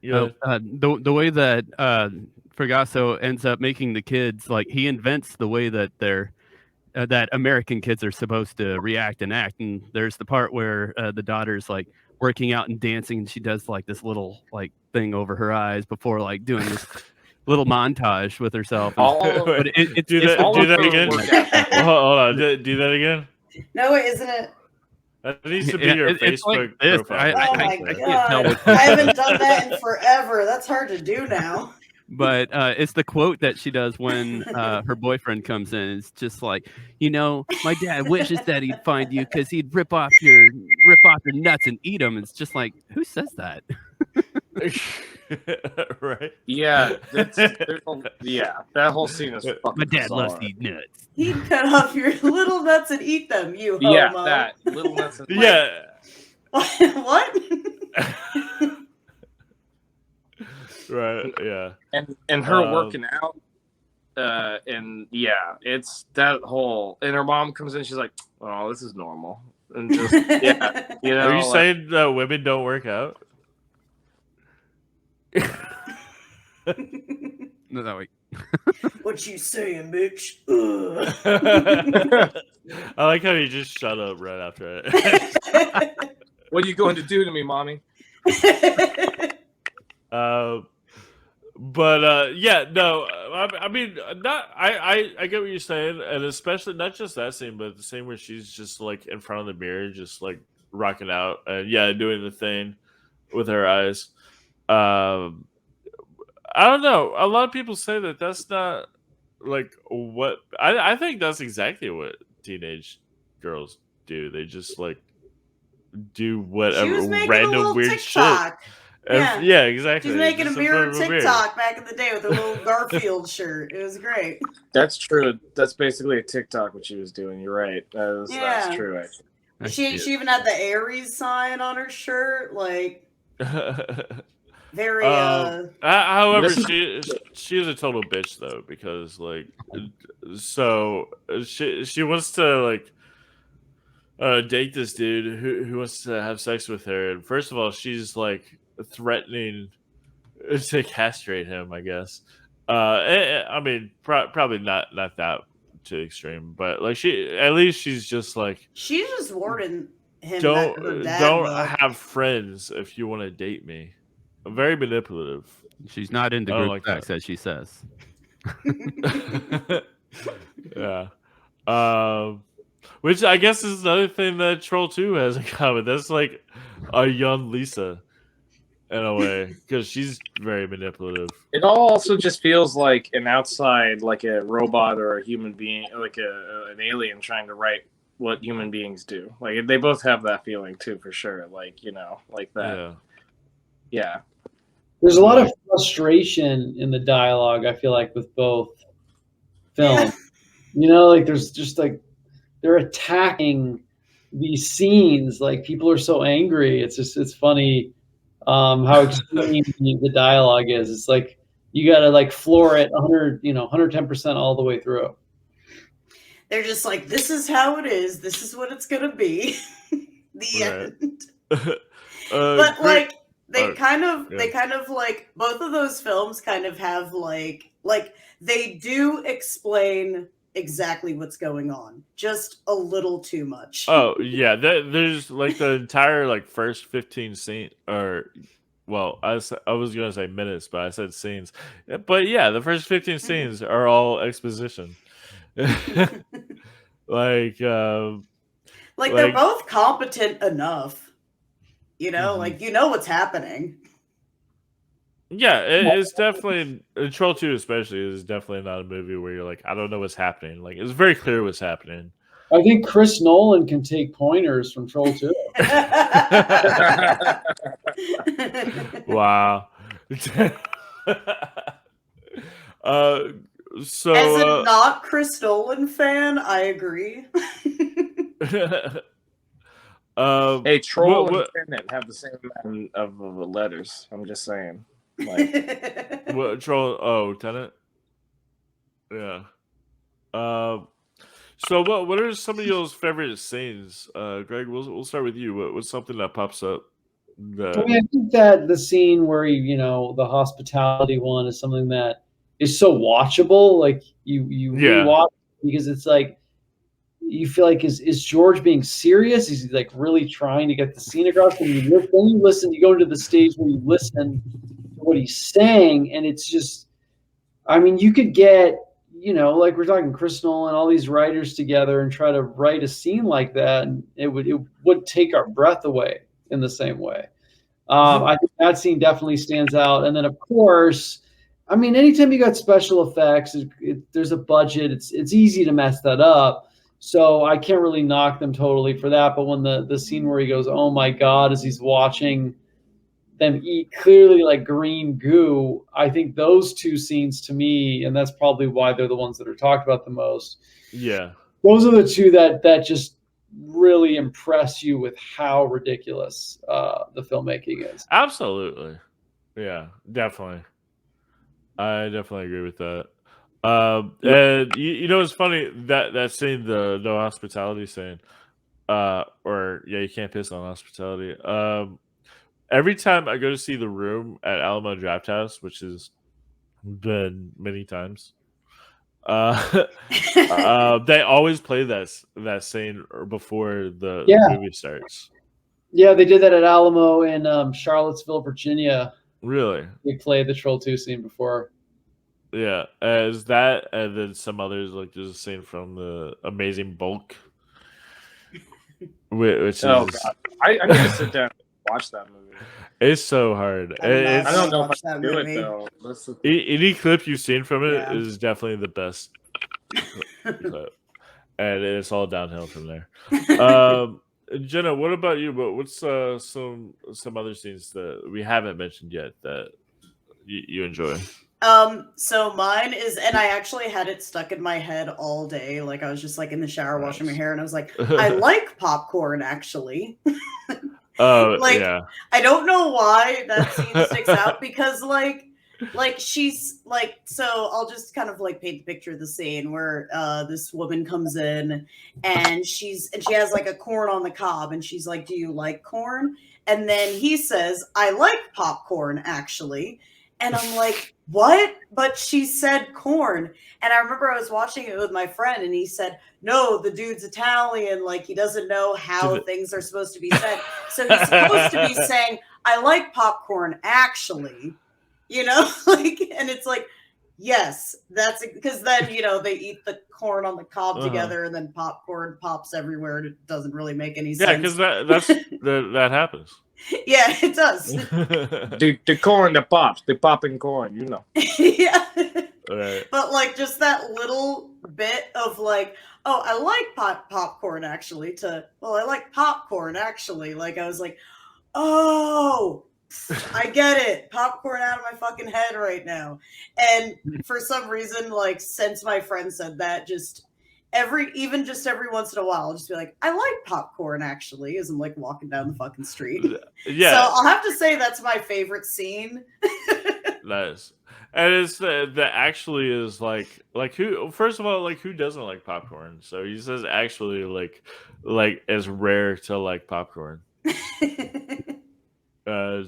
Yeah. the way that Fragasso ends up making the kids, like, he invents the way that they're that American kids are supposed to react and act. And there's the part where the daughter's like working out and dancing, and she does like this little like thing over her eyes before like doing this little montage with herself. But it's do that again. Hold on, do that again. No, isn't it? That needs to be your Facebook like this. profile. Oh my god! I haven't done that in forever. That's hard to do now. But it's the quote that she does when her boyfriend comes in. It's just like, my dad wishes that he'd find you because he'd rip off your nuts and eat them. It's just like, who says that? Right? Yeah, that whole scene is fucking My dad bizarre. loves to eat nuts. He'd cut off your little nuts and eat them, you homo. Yeah, that little nuts. And Yeah. What? Right. Yeah. And her working out. And yeah, it's that whole. And her mom comes in. She's like, "Oh, this is normal." And just Are you saying that women don't work out? No, that way. What you saying, bitch? I like how you just shut up right after it. What are you going to do to me, mommy? Yeah, no, I mean, not. I get what you're saying, and especially not just that scene, but the scene where she's just like in front of the mirror, just like rocking out, and doing the thing with her eyes. I don't know. A lot of people say that that's not like what I think that's exactly what teenage girls do. They just like do whatever random weird TikTok. shit. Yeah, exactly. She's making a mirror TikTok back in the day with a little Garfield shirt. It was great. That's true. That's basically a TikTok what she was doing. You're right. That's true. Actually. She even had the Aries sign on her shirt, like very. However, she is a total bitch though, because like, so she wants to like date this dude who wants to have sex with her, and first of all, she's like threatening to castrate him, I guess. I mean, probably not that to extreme, but like she's just like, she's just warning him. Don't have friends if you want to date me. I'm very manipulative. She's not into group sex, as she says. Yeah. Which I guess is another thing that Troll 2 has in common. That's like a young Lisa in a way, because she's very manipulative. It all also just feels like an outside, like a robot or a human being, like an alien trying to write what human beings do. Like they both have that feeling too, for sure. Like, like that. Yeah. There's a lot of frustration in the dialogue, I feel like, with both films. Like there's just like they're attacking these scenes. Like people are so angry. It's funny how extreme the dialogue is. It's like you got to like floor it 110% all the way through. They're just like, this is how it is. This is what it's gonna be. The end. But like they kind of like both of those films kind of have like they do explain exactly what's going on, just a little too much. Oh yeah, there's like the entire like first 15 scenes, or well, I was gonna say minutes, but I said scenes. But yeah, the first 15 scenes are all exposition. like they're both competent enough, like what's happening. Yeah, it's definitely Troll 2 especially is definitely not a movie where you're like, I don't know what's happening. Like it's very clear what's happening. I think Chris Nolan can take pointers from Troll 2. Wow. So as a not Chris Nolan fan, I agree. Hey, Troll and Tenet have the same amount of letters. I'm just saying. Like, what Troll? Oh, Tenet. Yeah. So what are some of your favorite scenes, Greg? We'll start with you. What's something that pops up? I mean, I think that the scene where the hospitality one is something that is so watchable. Like you rewatch because it's like you feel like is George being serious? Is he like really trying to get the scene across? And then you listen, you go into the stage where you listen to what he's saying, and it's just, I mean, you could get, like we're talking Chris Nolan, all these writers together and try to write a scene like that, and it would take our breath away in the same way. I think that scene definitely stands out. And then, of course, I mean, anytime you got special effects, there's a budget. It's easy to mess that up. So I can't really knock them totally for that. But when the scene where he goes, "Oh my God," as he's watching them eat clearly like green goo, I think those two scenes to me, and that's probably why they're the ones that are talked about the most. Yeah, those are the two that just really impress you with how ridiculous the filmmaking is. Absolutely. Yeah, definitely. I definitely agree with that. And it's funny that scene, the no hospitality scene, or you can't piss on hospitality. Every time I go to see The Room at Alamo Drafthouse, which has been many times, they always play that scene before the movie starts. Yeah, they did that at Alamo in Charlottesville, Virginia. Really? They played the Troll 2 scene before. Yeah, as that, and then some others, like there's a scene from the Amazing Bulk, which God. is I need to sit down and watch that movie. It's so hard. I don't know if I that can do movie. it though. Any clip you've seen from it is Yeah. definitely the best clip, and it's all downhill from there. Jenna, what about you? But what's some other scenes that we haven't mentioned yet that you enjoy? So mine is, and I actually had it stuck in my head all day. Like I was just like in the shower washing my hair, and I was like, I like popcorn actually. Like, yeah. I don't know why that scene sticks out because like she's like, so I'll just kind of like paint the picture of the scene where this woman comes in and she has like a corn on the cob and she's like, "Do you like corn?" And then he says, "I like popcorn actually." And I'm like, "What?" But she said corn. And I remember I was watching it with my friend and he said, "No, the dude's Italian. Like he doesn't know how things are supposed to be said. So he's supposed to be saying, 'I like popcorn actually.'" Like, and it's like, yes, that's because then, they eat the corn on the cob together and then popcorn pops everywhere. And it doesn't really make any sense. Yeah, because that happens. Yeah, it does. the corn that pops, the popping corn, Yeah. Right. But like just that little bit of like, "Oh, I like popcorn actually," to, "Well, I like popcorn actually." Like I was like, "Oh, I get it. Popcorn out of my fucking head right now." And for some reason, like since my friend said that, just every once in a while, I'll just be like, "I like popcorn actually," as I'm like walking down the fucking street. Yeah. So I'll have to say that's my favorite scene. Nice. And it's the actually is like who, first of all, like who doesn't like popcorn? So he says actually like it's rare to like popcorn.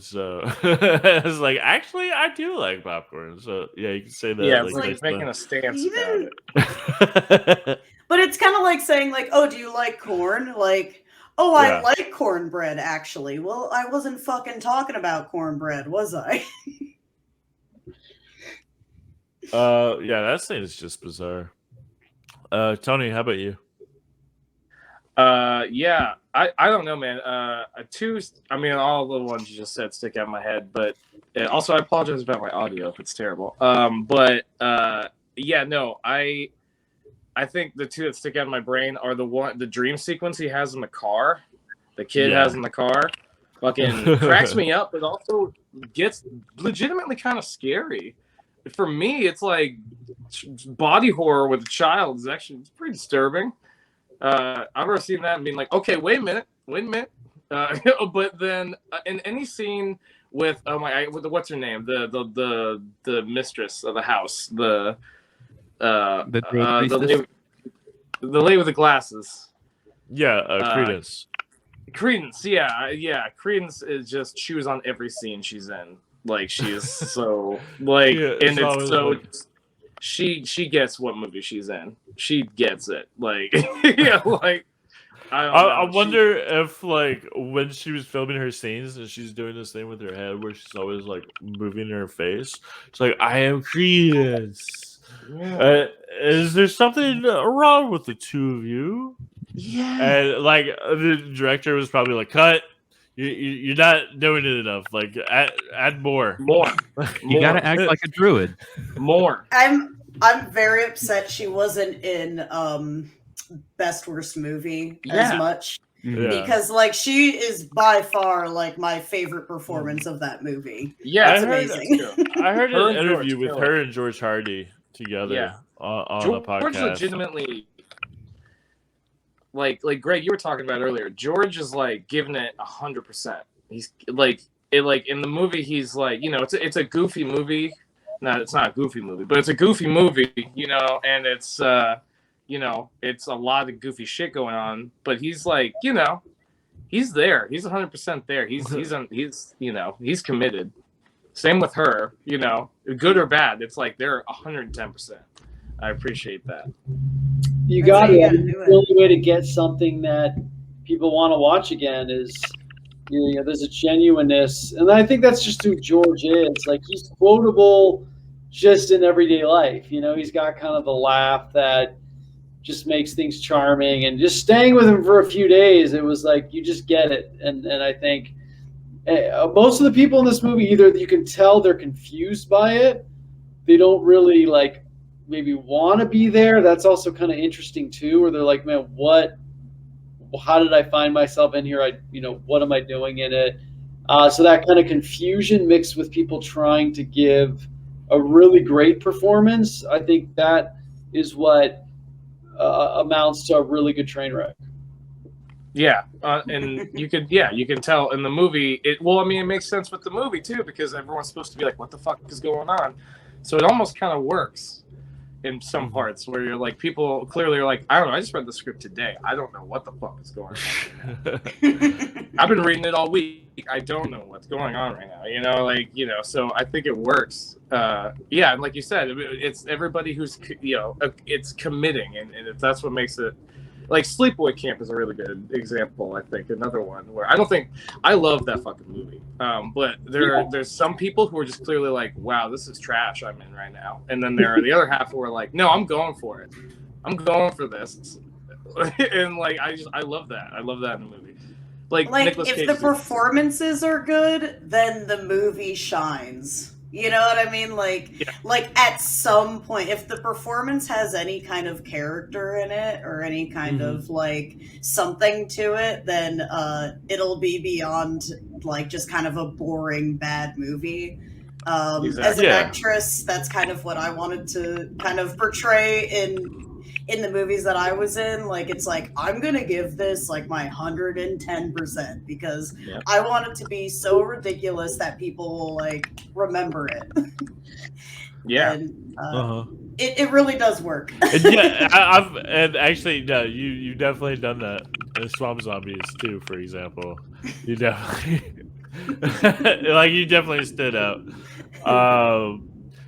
So it's like, actually I do like popcorn. So yeah, you can say that. Yeah, it's like making a stance about it. But it's kind of like saying like, "Oh, do you like corn?" Like, "Oh, I like cornbread actually." Well, I wasn't fucking talking about cornbread, was I? Yeah, that scene is just bizarre. Tony, how about you? Yeah, I don't know, man. All the ones you just said stick out in my head, but also I apologize about my audio if it's terrible. I think the two that stick out in my brain are the dream sequence he has in the car, the kid has in the car, fucking cracks me up, but also gets legitimately kind of scary. For me, it's like body horror with a child is actually pretty disturbing. I've ever seen that and being like, okay, wait a minute. But then in any scene with what's her name, the mistress of the house, the lady with the glasses. Yeah, Credence. Credence, yeah. Credence is just she was on every scene she's in. Like she's so like, Yeah, and it's always so like- she gets what movie she's in. She gets it. Like yeah, like I wonder if like when she was filming her scenes and she's doing this thing with her head where she's always like moving her face. It's like, I am Credence. Yeah. Is there something wrong with the two of you? Yeah. And like the director was probably like, cut. You're not doing it enough. Like add more. You gotta act like a druid. More. I'm very upset she wasn't in Best Worst Movie as much. Yeah. Because like she is by far like my favorite performance of that movie. Yeah, it's amazing. I heard Her an and interview George with kill it. her and George Hardy together on George the podcast. legitimately, like Greg, you were talking about earlier. George is like giving it 100%. He's like in the movie. He's like, you know, it's a goofy movie. No, it's not a goofy movie, but it's a goofy movie, you know, and it's you know, it's a lot of goofy shit going on. But he's like, you know, he's there. He's 100% there. He's you know, he's committed. Same with her, you know, good or bad. It's like they're 110%. I appreciate that. You got it. The only way to get something that people want to watch again is, you know, there's a genuineness, and I think that's just who George is. Like, he's quotable just in everyday life. You know, he's got kind of the laugh that just makes things charming, and just staying with him for a few days, it was like you just get it. And I think most of the people in this movie, either you can tell they're confused by it, they don't really like maybe want to be there. That's also kind of interesting too, where they're like, man, how did I find myself in here? What am I doing in it? So that kind of confusion mixed with people trying to give a really great performance, I think that is what amounts to a really good train wreck. Yeah, and you can tell in the movie. It makes sense with the movie too, because everyone's supposed to be like, "What the fuck is going on?" So it almost kind of works in some parts where you're like, people clearly are like, "I don't know. I just read the script today. I don't know what the fuck is going on. I've been reading it all week. I don't know what's going on right now." You know, like, you know. So I think it works. Yeah, and like you said, it's everybody who's, you know, it's committing, and that's what makes it. Like Sleepaway Camp is a really good example, I think. Another one where I love that fucking movie. But there's some people who are just clearly like, wow, this is trash I'm in right now. And then there are the other half who are like, no, I'm going for it. I'm going for this. And like, I love that. I love that in the movie. Like Nicolas if Cage the performances are good, then the movie shines. You know what I mean? Like at some point, if the performance has any kind of character in it or any kind of like something to it, then it'll be beyond like just kind of a boring bad movie. As an actress, that's kind of what I wanted to kind of portray in the movies that I was in. Like, it's like, I'm gonna give this like my 110% because I want it to be so ridiculous that people will like remember it. And it really does work. And actually, no, you definitely done that in Swamp Zombies too, for example. You definitely like, you definitely stood out.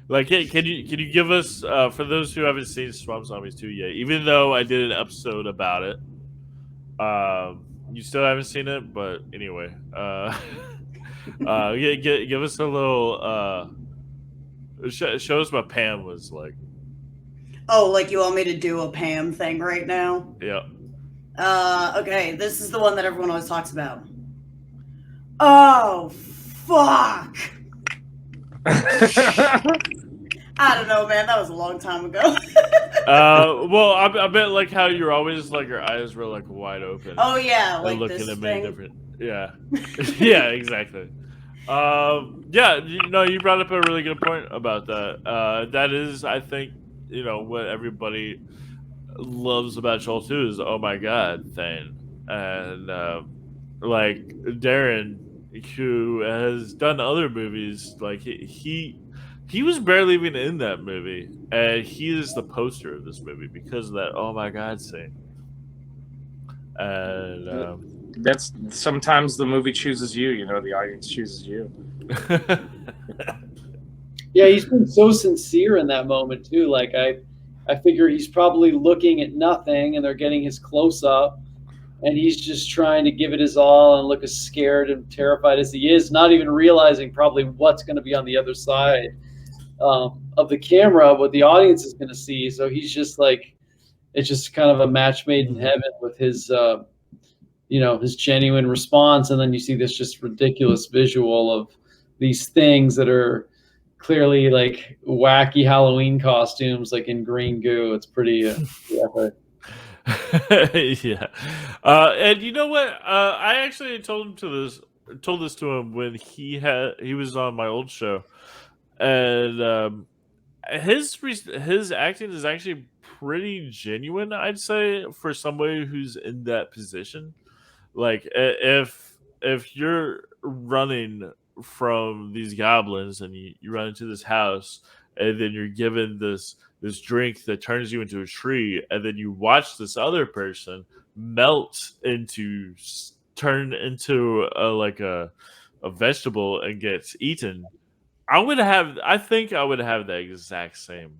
Like, hey, can you give us, for those who haven't seen Swamp Zombies 2 yet, even though I did an episode about it, you still haven't seen it, but anyway, give us a little, show us what Pam was like. Oh, like you want me to do a Pam thing right now? Yeah. Okay, this is the one that everyone always talks about. Oh, fuck! I don't know, man. That was a long time ago. Well, I bet like how you're always like, your eyes were like wide open. Oh yeah, like looking this at me thing. different. Yeah, yeah, exactly. Yeah, you brought up a really good point about that. That is, I think, what everybody loves about Troll 2 is the oh my god thing, and like Darren, who has done other movies, like he He was barely even in that movie, and he is the poster of this movie because of that "Oh my God" scene. And that's sometimes the movie chooses you. You know, the audience chooses you. Yeah, he's been so sincere in that moment too. Like I figure he's probably looking at nothing, and they're getting his close up, and he's just trying to give it his all and look as scared and terrified as he is, not even realizing probably what's going to be on the other side of the camera, what the audience is going to see. So he's just like, it's just kind of a match made in heaven with his, his genuine response. And then you see this just ridiculous visual of these things that are clearly like wacky Halloween costumes, like in green goo. It's pretty epic. Yeah. And you know what? I actually told this to him when he was on my old show, and his acting is actually pretty genuine, I'd say, for somebody who's in that position. Like if you're running from these goblins and you run into this house, and then you're given this drink that turns you into a tree, and then you watch this other person turn into a vegetable and gets eaten. I think I would have the exact same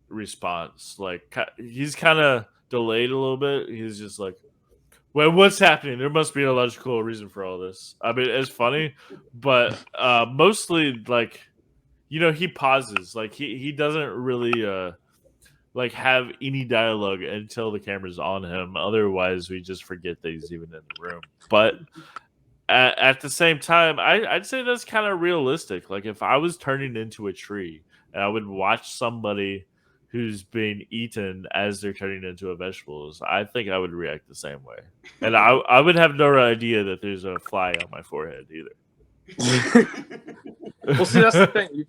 response. Like, he's kind of delayed a little bit. He's just like, well, what's happening? There must be a logical reason for all this. I mean, it's funny, but mostly, like, he pauses. Like, he doesn't really like have any dialogue until the camera's on him. Otherwise, we just forget that he's even in the room. But at the same time, I'd say that's kind of realistic. Like, if I was turning into a tree and I would watch somebody who's being eaten as they're turning into a vegetables, I think I would react the same way. And I would have no idea that there's a fly on my forehead either. Well, see, that's the thing.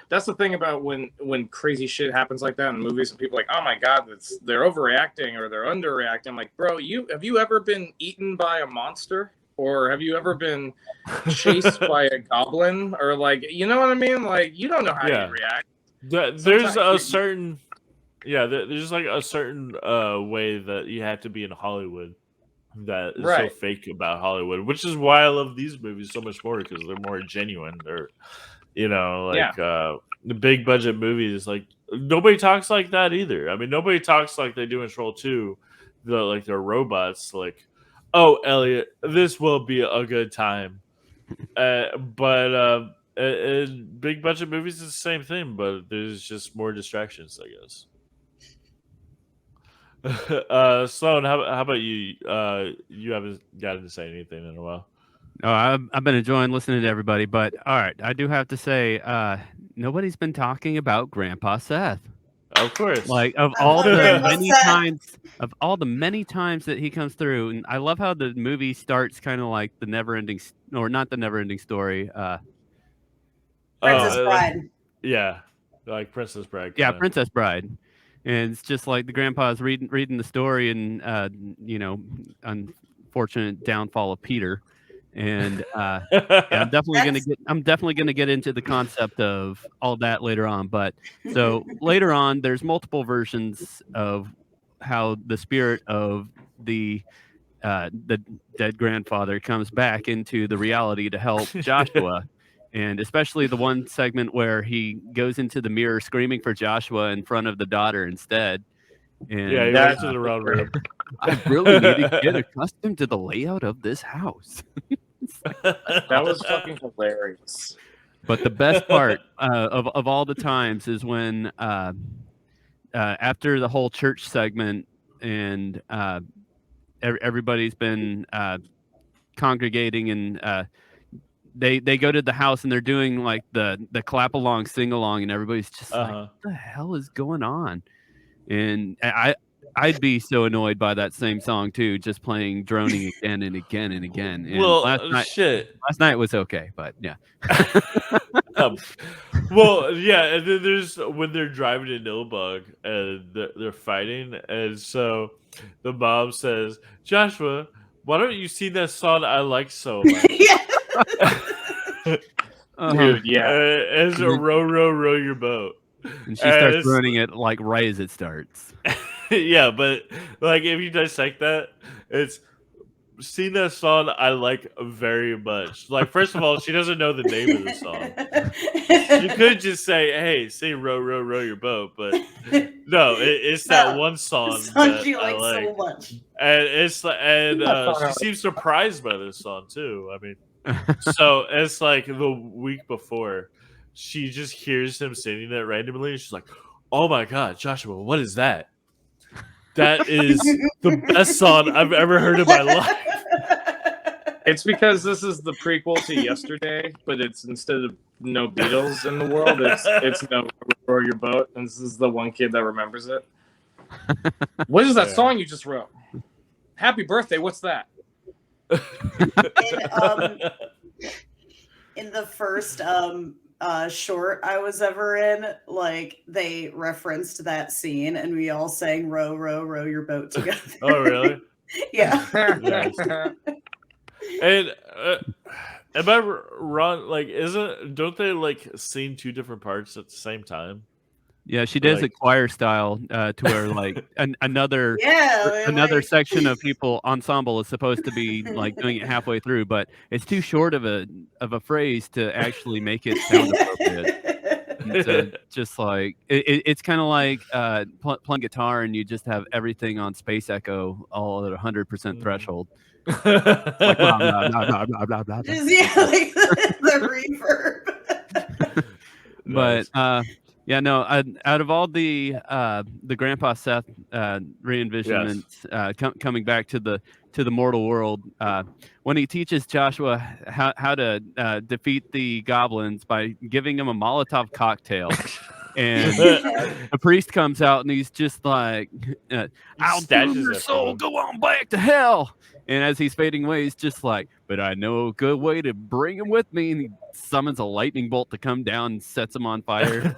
That's the thing about when crazy shit happens like that in movies, and people are like, oh my God, they're overreacting or they're underreacting. I'm like, bro, have you ever been eaten by a monster? Or have you ever been chased by a goblin? Or, like, you know what I mean? Like, you don't know how you react. There's a certain there's like a certain way that you have to be in Hollywood that is so fake about Hollywood, which is why I love these movies so much more, because they're more genuine. They're the big budget movies, like, nobody talks like that either. I mean, nobody talks like they do in Troll 2. They're robots, like, oh, Elliot, this will be a good time. But in big budget movies, it's the same thing, but there's just more distractions, I guess. Sloan, how about you? You haven't gotten to say anything in a while. Oh, I've been enjoying listening to everybody, but all right, I do have to say, nobody's been talking about Grandpa Seth. Of course. Like, of all the many times that he comes through, and I love how the movie starts kind of like the never-ending, or not the never-ending story. Princess Bride. Yeah, like Princess Bride. Yeah, Princess Bride. And it's just like the grandpa's reading the story, and unfortunate downfall of Peter. And I'm definitely gonna get into the concept of all that later on. But so later on, there's multiple versions of how the spirit of the dead grandfather comes back into the reality to help Joshua. And especially the one segment where he goes into the mirror screaming for Joshua in front of the daughter instead. And he went to the round room. I really need to get accustomed to the layout of this house. That was fucking hilarious. But the best part of all the times is when after the whole church segment and everybody's been congregating, and they go to the house and they're doing like the clap along, sing along, and everybody's just like, what the hell is going on? And I'd be so annoyed by that same song too, just playing droning again and again and again. And well, last night was okay, but yeah. Well, yeah, and then there's when they're driving to Nilbug and they're fighting, and so the mom says, Joshua, why don't you sing that song I like so much? Dude, yeah. It's a row your boat. And she starts running it like right as it starts. Yeah, but like if you dissect that, it's seen that song I like very much. Like, first of all, she doesn't know the name of the song. She could just say, "Hey, sing row your boat," but no, it's that one song that she I likes like so much. And she seems surprised by this song too. I mean, so it's like the week before, she just hears him singing it randomly. And she's like, "Oh my god, Joshua, what is that? That is the best song I've ever heard in my life." It's because this is the prequel to Yesterday, but it's instead of no Beatles in the world, it's no Row Your Boat, and this is the one kid that remembers it. What is that song you just wrote? Happy birthday, what's that? In the first short I was ever in, like they referenced that scene and we all sang row, row, row your boat together. Oh, really? Yeah. Nice. And am I wrong? Like, don't they like sing two different parts at the same time? Yeah, she does it choir style to where like another section of people ensemble is supposed to be like doing it halfway through, but it's too short of a phrase to actually make it sound appropriate. And so just like it's kind of like playing guitar and you just have everything on space echo all at 100% threshold. Like blah, blah, blah, blah, blah, blah, blah. Yeah, like the reverb. But yeah, no. Out of all the Grandpa Seth re-envisionments coming back to the mortal world, when he teaches Joshua how to defeat the goblins by giving him a Molotov cocktail, and the priest comes out and he's just like, "I'll do your soul, go on back to hell." And as he's fading away, he's just like, "But I know a good way to bring him with me." And he summons a lightning bolt to come down and sets him on fire.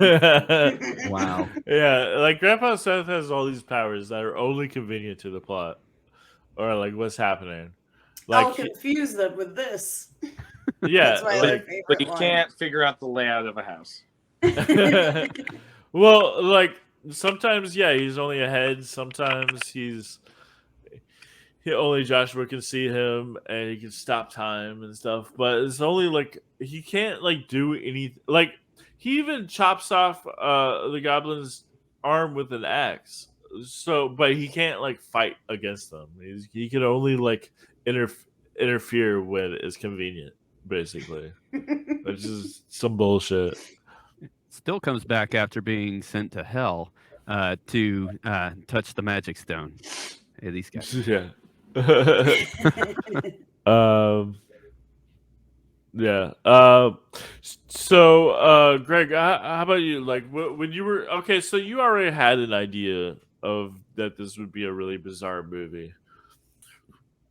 Wow. Yeah, like Grandpa Seth has all these powers that are only convenient to the plot. Or like what's happening. Like, I'll confuse them with this. Yeah. That's my other favorite but you line. can't figure out the layout of a house. Well, like sometimes, yeah, he's only ahead. Sometimes only Joshua can see him and he can stop time and stuff. But it's only like he can't like do anything. Like he even chops off the goblin's arm with an axe. So, but he can't like fight against them. He can only like interfere when it's convenient, basically, which is some bullshit. Still comes back after being sent to hell to touch the magic stone. Hey, these guys. Yeah. Yeah. So, Greg, how about you? Like, when you were okay, so you already had an idea of that this would be a really bizarre movie,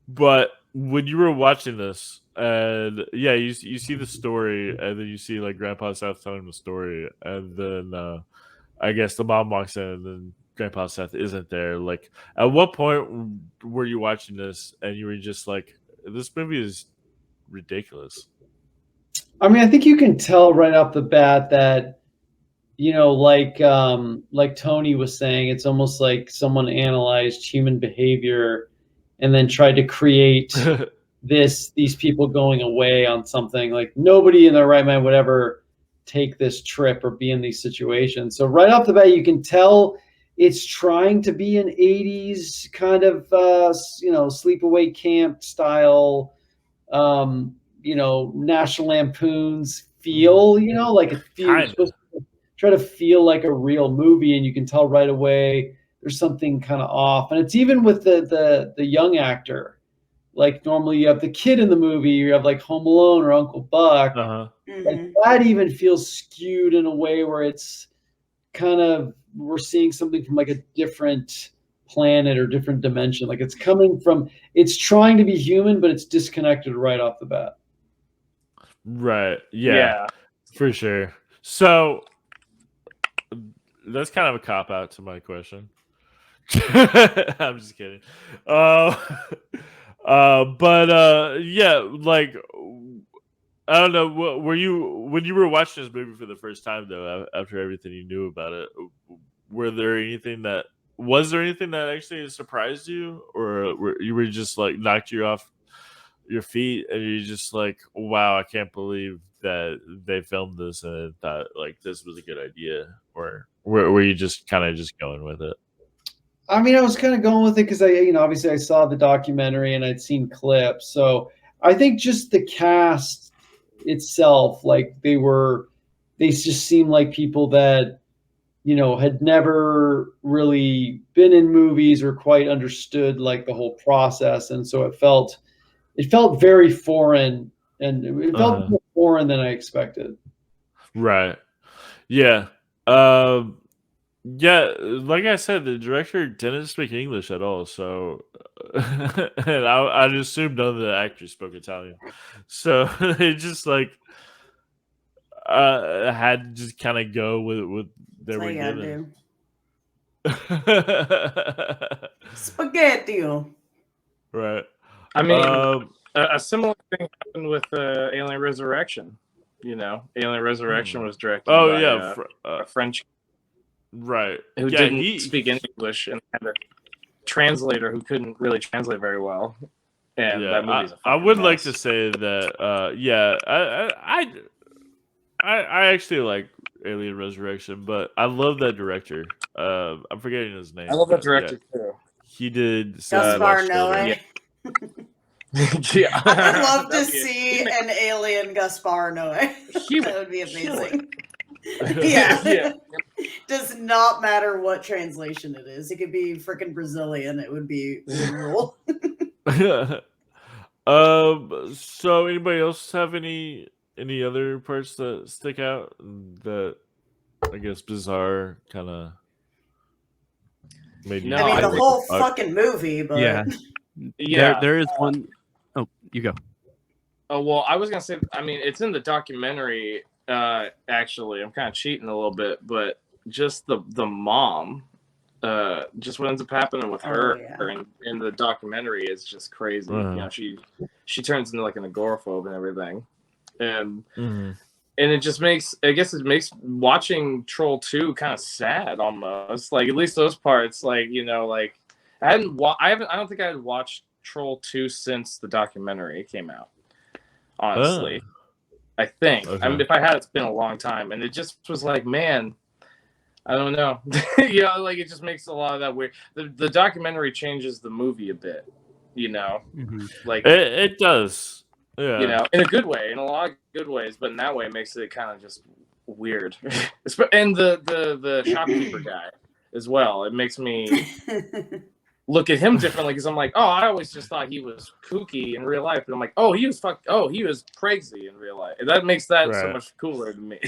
but when you were watching this, and yeah, you see the story, and then you see like Grandpa Seth telling the story, and then I guess the mom walks in, and then Grandpa Seth isn't there. Like, at what point were you watching this, and you were just like, "This movie is ridiculous"? I mean, I think you can tell right off the bat that, you know, like Tony was saying, it's almost like someone analyzed human behavior and then tried to create these people going away on something. Like nobody in their right mind would ever take this trip or be in these situations. So right off the bat, you can tell it's trying to be an 80s kind of, sleepaway camp style, National Lampoon's feel, like it feels supposed to try to feel like a real movie, and you can tell right away there's something kind of off. And it's even with the young actor. Like normally you have the kid in the movie, you have like Home Alone or Uncle Buck. Like that even feels skewed in a way where it's kind of, we're seeing something from like a different planet or different dimension. Like it's trying to be human, but it's disconnected right off the bat. Right. Yeah. For sure. So that's kind of a cop out to my question. I'm just kidding. But yeah, like I don't know. Were you when you were watching this movie for the first time though? After everything you knew about it, was there anything that actually surprised you, or you were just like knocked you off your feet, and you're just like, wow, I can't believe that they filmed this and thought like this was a good idea, or were you just kind of just going with it? I mean, I was kind of going with it because obviously I saw the documentary and I'd seen clips. So I think just the cast itself, like they just seemed like people that, had never really been in movies or quite understood like the whole process. And so it felt very foreign, and it felt more foreign than I expected. Right. Yeah. Yeah, like I said, the director didn't speak English at all, so and I'd assume none of the actors spoke Italian, so they just like had to just kind of go with what they were given. Spaghetti. Right. I mean, a similar thing happened with Alien Resurrection. Alien Resurrection was directed by a French, right, who didn't speak English, and had a translator who couldn't really translate very well. And that movie's I would like to say that I actually like Alien Resurrection, but I love that director. I'm forgetting his name. I love that director too. He did Gaspar Noé. Yeah. I would love to see an alien Gaspar Noé. That would be amazing. Yeah. Does not matter what translation it is. It could be freaking Brazilian. It would rule. So anybody else have any other parts that stick out that I guess bizarre kind of made you? I mean, the whole fucking movie, but yeah. There is one. Oh, you go. Oh well, I was gonna say. I mean, it's in the documentary. Actually, I'm kind of cheating a little bit, but just the mom. Just what ends up happening with her in the documentary is just crazy. She turns into like an agoraphobe and everything, and it just makes watching Troll 2 kind of sad almost. Like at least those parts, like like I don't think I had watched Troll 2 since the documentary came out. Honestly, I think. I mean, if I had, it's been a long time, and it just was like, man. I don't know. Like it just makes a lot of that weird. The documentary changes the movie a bit, like it does. Yeah. In a good way, in a lot of good ways, but in that way it makes it kind of just weird. And the shopkeeper guy as well. It makes me look at him differently because I'm like, oh, I always just thought he was kooky in real life, but I'm like, oh, he was crazy in real life. And that makes that so much cooler to me.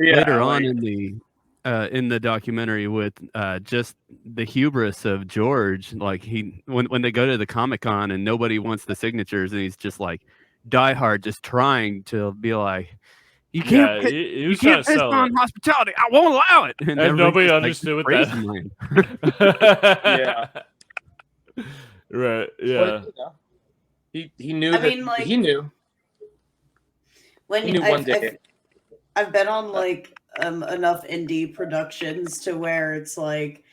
Later on in the documentary with just the hubris of George, like when they go to the Comic-Con and nobody wants the signatures, and he's just like diehard, just trying to be like, you can't piss on hospitality. I won't allow it. And nobody understood what that. Right. Yeah. But, he knew. He knew. I've been on like enough indie productions to where it's like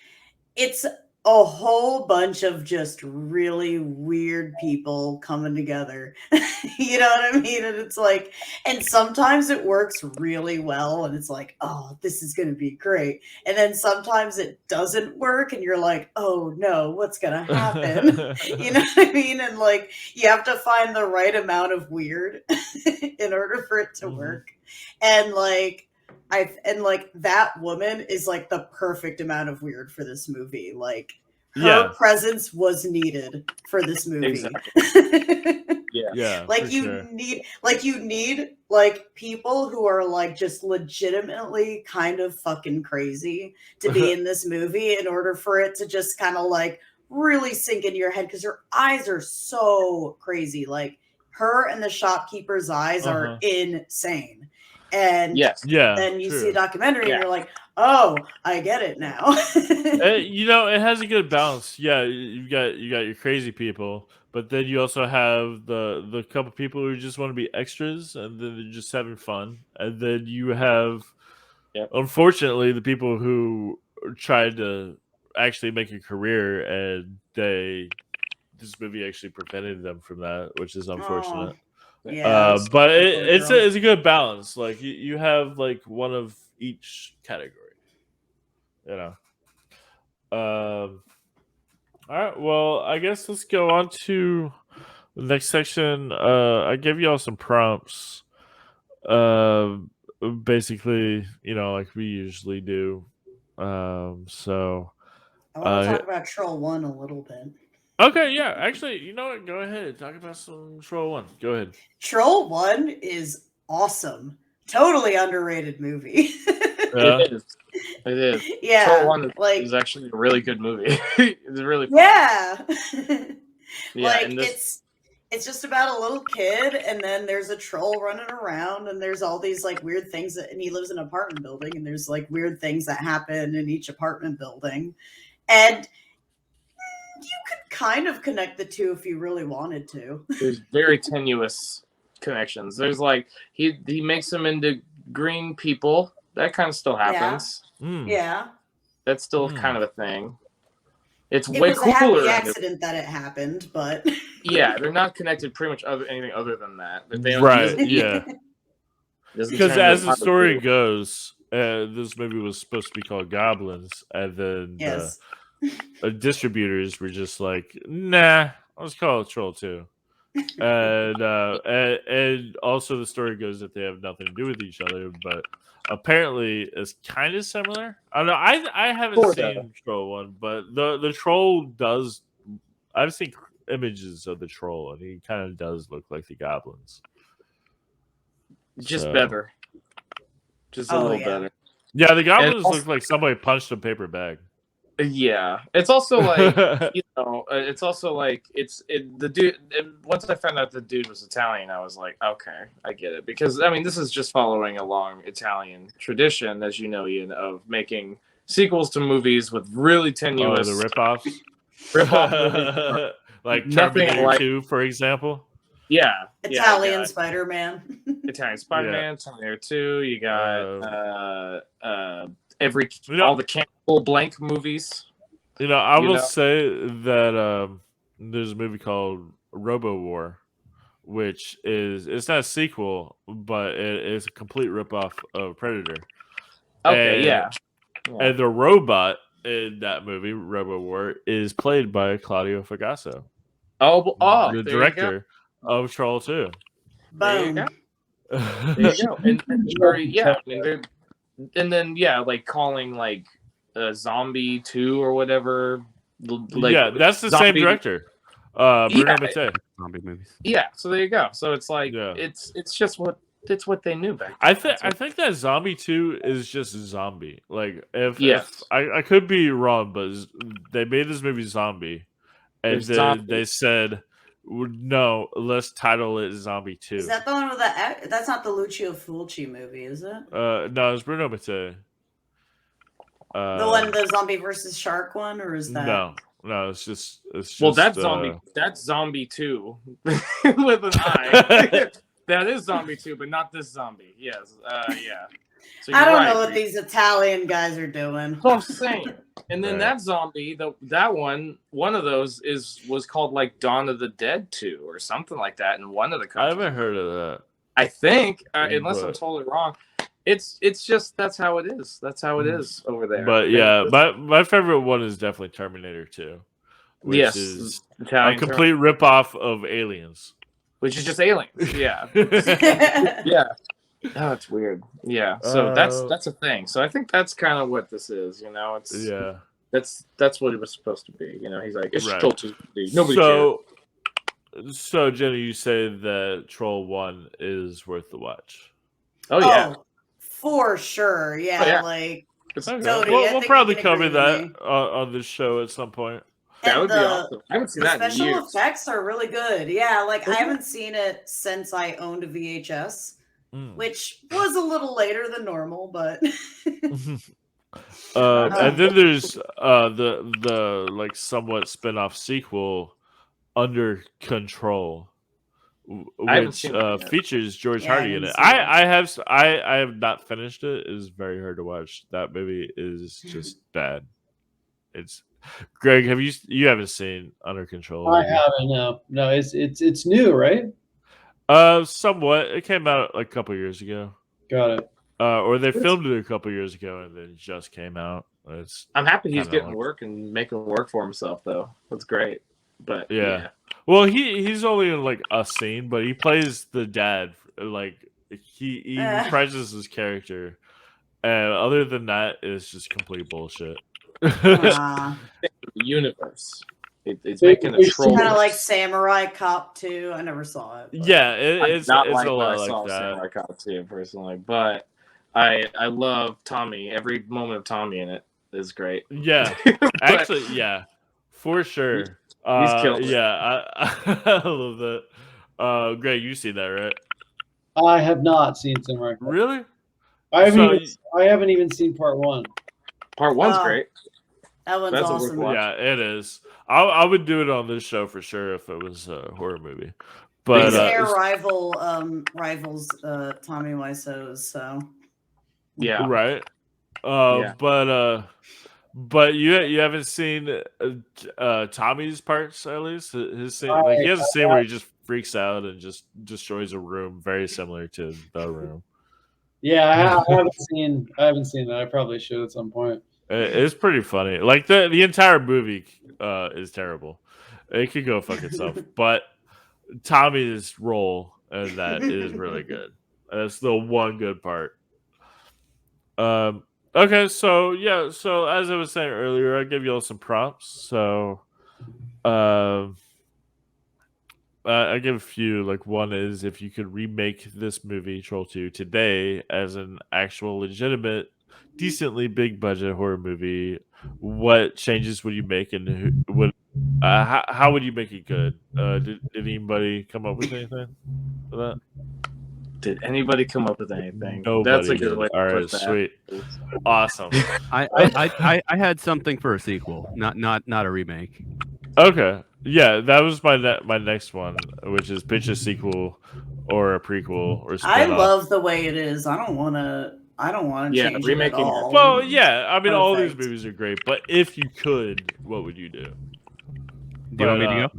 it's a whole bunch of just really weird people coming together. You know what I mean? And it's like, and sometimes it works really well and it's like, oh, this is going to be great. And then sometimes it doesn't work and you're like, oh no, what's going to happen? You know what I mean? And like, you have to find the right amount of weird in order for it to work. And like, that woman is like the perfect amount of weird for this movie. Like her presence was needed for this movie. Exactly. Yeah. Like you need like people who are like just legitimately kind of fucking crazy to be in this movie in order for it to just kind of like really sink into your head because her eyes are so crazy. Like her and the shopkeeper's eyes are insane. And then you see a documentary and you're like, oh, I get it now. It has a good balance. Yeah, you got your crazy people, but then you also have the couple people who just want to be extras, and then they're just having fun, and then you have, unfortunately, the people who tried to actually make a career, and this movie actually prevented them from that, which is unfortunate. But it's a good balance. Like you have like one of each category. All right. Well, I guess let's go on to the next section. I gave you all some prompts. Basically, like we usually do. So I want to talk about Troll 1 a little bit. Okay, yeah. Actually, you know what? Go ahead. Talk about some Troll 1. Go ahead. Troll 1 is awesome. Totally underrated movie. It is. Yeah. Troll 1 is actually a really good movie. It's really fun. Yeah. Yeah. It's just about a little kid, and then there's a troll running around, and there's all these like weird things and he lives in an apartment building, and there's like weird things that happen in each apartment building. And you could kind of connect the two if you really wanted to. There's very tenuous connections. There's like he makes them into green people. That kind of still happens. Yeah. That's still kind of a thing. It was a happy accident that it happened, but yeah, they're not connected pretty much anything other than that. Right? Yeah. Because as the story goes, this movie was supposed to be called Goblins, and then the distributors were just like, "Nah, let's call it Troll 2." And also the story goes that they have nothing to do with each other, but apparently it's kind of similar. I don't know. I haven't seen Troll 1, but the troll does. I've seen images of the troll, and he kind of does look like the goblins. Just better. Just a little better. Yeah, the goblins look like somebody punched a paper bag. Yeah, it's also like it's also like the dude. Once I found out the dude was Italian, I was like, okay, I get it, because I mean this is just following a long Italian tradition, as you know, Ian, of making sequels to movies with really tenuous the ripoffs, movies, like Terminator 2, for example. Yeah, Italian Spider-Man. Italian Spider-Man, Terminator 2. You got all the Campbell Blank movies. I will say that there's a movie called Robo War, which it's not a sequel, but it is a complete ripoff of Predator. Okay, and the robot in that movie, Robo War, is played by Claudio Fagasso. The director of Troll 2. Boom. There you go. And then like calling like Zombie 2 or whatever. That's the same director. Bruno Mattei. Zombie movies. Yeah, so there you go. So it's like it's just what they knew back then. I think that Zombie 2 is just Zombie. Like if I could be wrong, but they made this movie Zombie, and then they said, no, let's title it Zombie 2. Is that the one with that's not the Lucio Fulci movie, is it? No, it's Bruno Mattei. The zombie versus shark one, or is that? No, it's just. Well, that's Zombie. That's Zombie 2 with an I. That is Zombie 2, but not this zombie. Yes, yeah. So I don't know what these Italian guys are doing. So I'm saying. And then that zombie, that one of those was called like Dawn of the Dead 2 or something like that in one of the countries. I haven't heard of that. I think, unless I'm totally wrong. It's just that's how it is. That's how it is over there. But yeah, my favorite one is definitely Terminator 2, which is a complete ripoff of Aliens. Which is just Aliens. Yeah. Yeah. Oh, it's weird. Yeah. So that's a thing. So I think that's kind of what this is. It's that's what it was supposed to be. He's like, it's Troll 2. Nobody cares. So Jenny, you say that Troll 1 is worth the watch? Oh yeah. For sure. Yeah. Like. Okay. We'll probably cover that on this show at some point. That would be awesome. I haven't seen that in years. Special effects are really good. Yeah, like I haven't seen it since I owned a VHS, which was a little later than normal, but And then there's the like somewhat spin-off sequel, Under Control, which features George Hardy in it. I have not finished it. It is very hard to watch. That movie is just bad. It's Greg. You haven't seen Under Control? I haven't. No. It's new, right? Somewhat. It came out like a couple years ago. Got it. Or they filmed it a couple years ago and then it just came out. I'm happy he's getting work and making work for himself, though. That's great. But yeah. Well, he's only in like a scene, but he plays the dad. Like he reprises his character, and other than that, it's just complete bullshit. The universe. It's making a troll. Kind of like Samurai Cop 2. I never saw it. Yeah, it's not it's like a lot I like saw that. Samurai Cop 2 personally, but I love Tommy. Every moment of Tommy in it is great. Yeah, actually, yeah, for sure. He's killed it. Yeah, I love that. Greg, you seen that, right? I have not seen Samurai Cop. Really? I haven't even seen part 1. Part 1's great. That one's awesome. Yeah, it is. I would do it on this show for sure if it was a horror movie. But his hair rivals Tommy Wiseau's, so yeah, right. But you haven't seen Tommy's parts at least. His scene, like he has a scene where he just freaks out and just destroys a room, very similar to The Room. Yeah, I haven't seen that. I probably should at some point. It's pretty funny. Like the entire movie is terrible. It could go fuck itself. But Tommy's role in that is really good. That's the one good part. Okay, so yeah, so as I was saying earlier, I give you all some prompts. So I give a few. Like one is if you could remake this movie, Troll 2, today as an actual legitimate, decently big budget horror movie, what changes would you make and how would you make it good? Did anybody come up with anything for that? Did anybody come up with anything? Nobody. That's a good way to All right, put that. sweet, awesome. I had something for a sequel, not a remake. Okay, yeah, that was my next one, which is pitch a sequel or a prequel or spin-off. I love the way it is. I don't want to change it at all. Well, yeah, I mean, all these movies are great, but if you could, what would you do? Do you want me to go?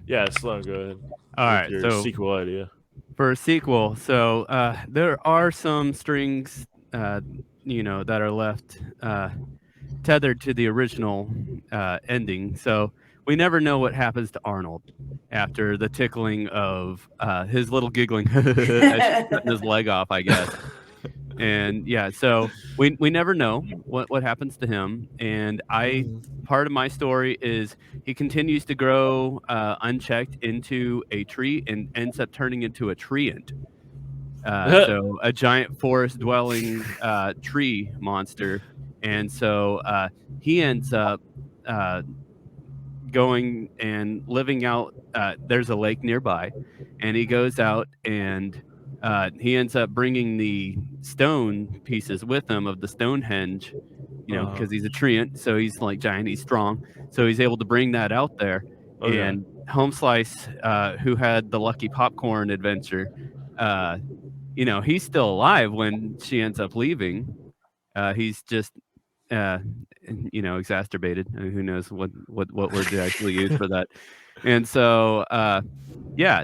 Yeah, Sloan, go ahead. All right, your so sequel idea. For a sequel, so there are some strings, that are left tethered to the original ending. So we never know what happens to Arnold after the tickling of his little giggling as she's cutting his leg off, I guess. And yeah, so we never know what happens to him. And part of my story is he continues to grow unchecked into a tree and ends up turning into a treant. So a giant forest dwelling tree monster. And so he ends up going and living out. There's a lake nearby, and he goes out and he ends up bringing the stone pieces with him of the Stonehenge, because he's a treant, so he's like giant, he's strong, so he's able to bring that out there. Okay. And Homeslice, who had the lucky popcorn adventure, he's still alive when she ends up leaving. He's just exacerbated. Who knows what word to actually use for that. And so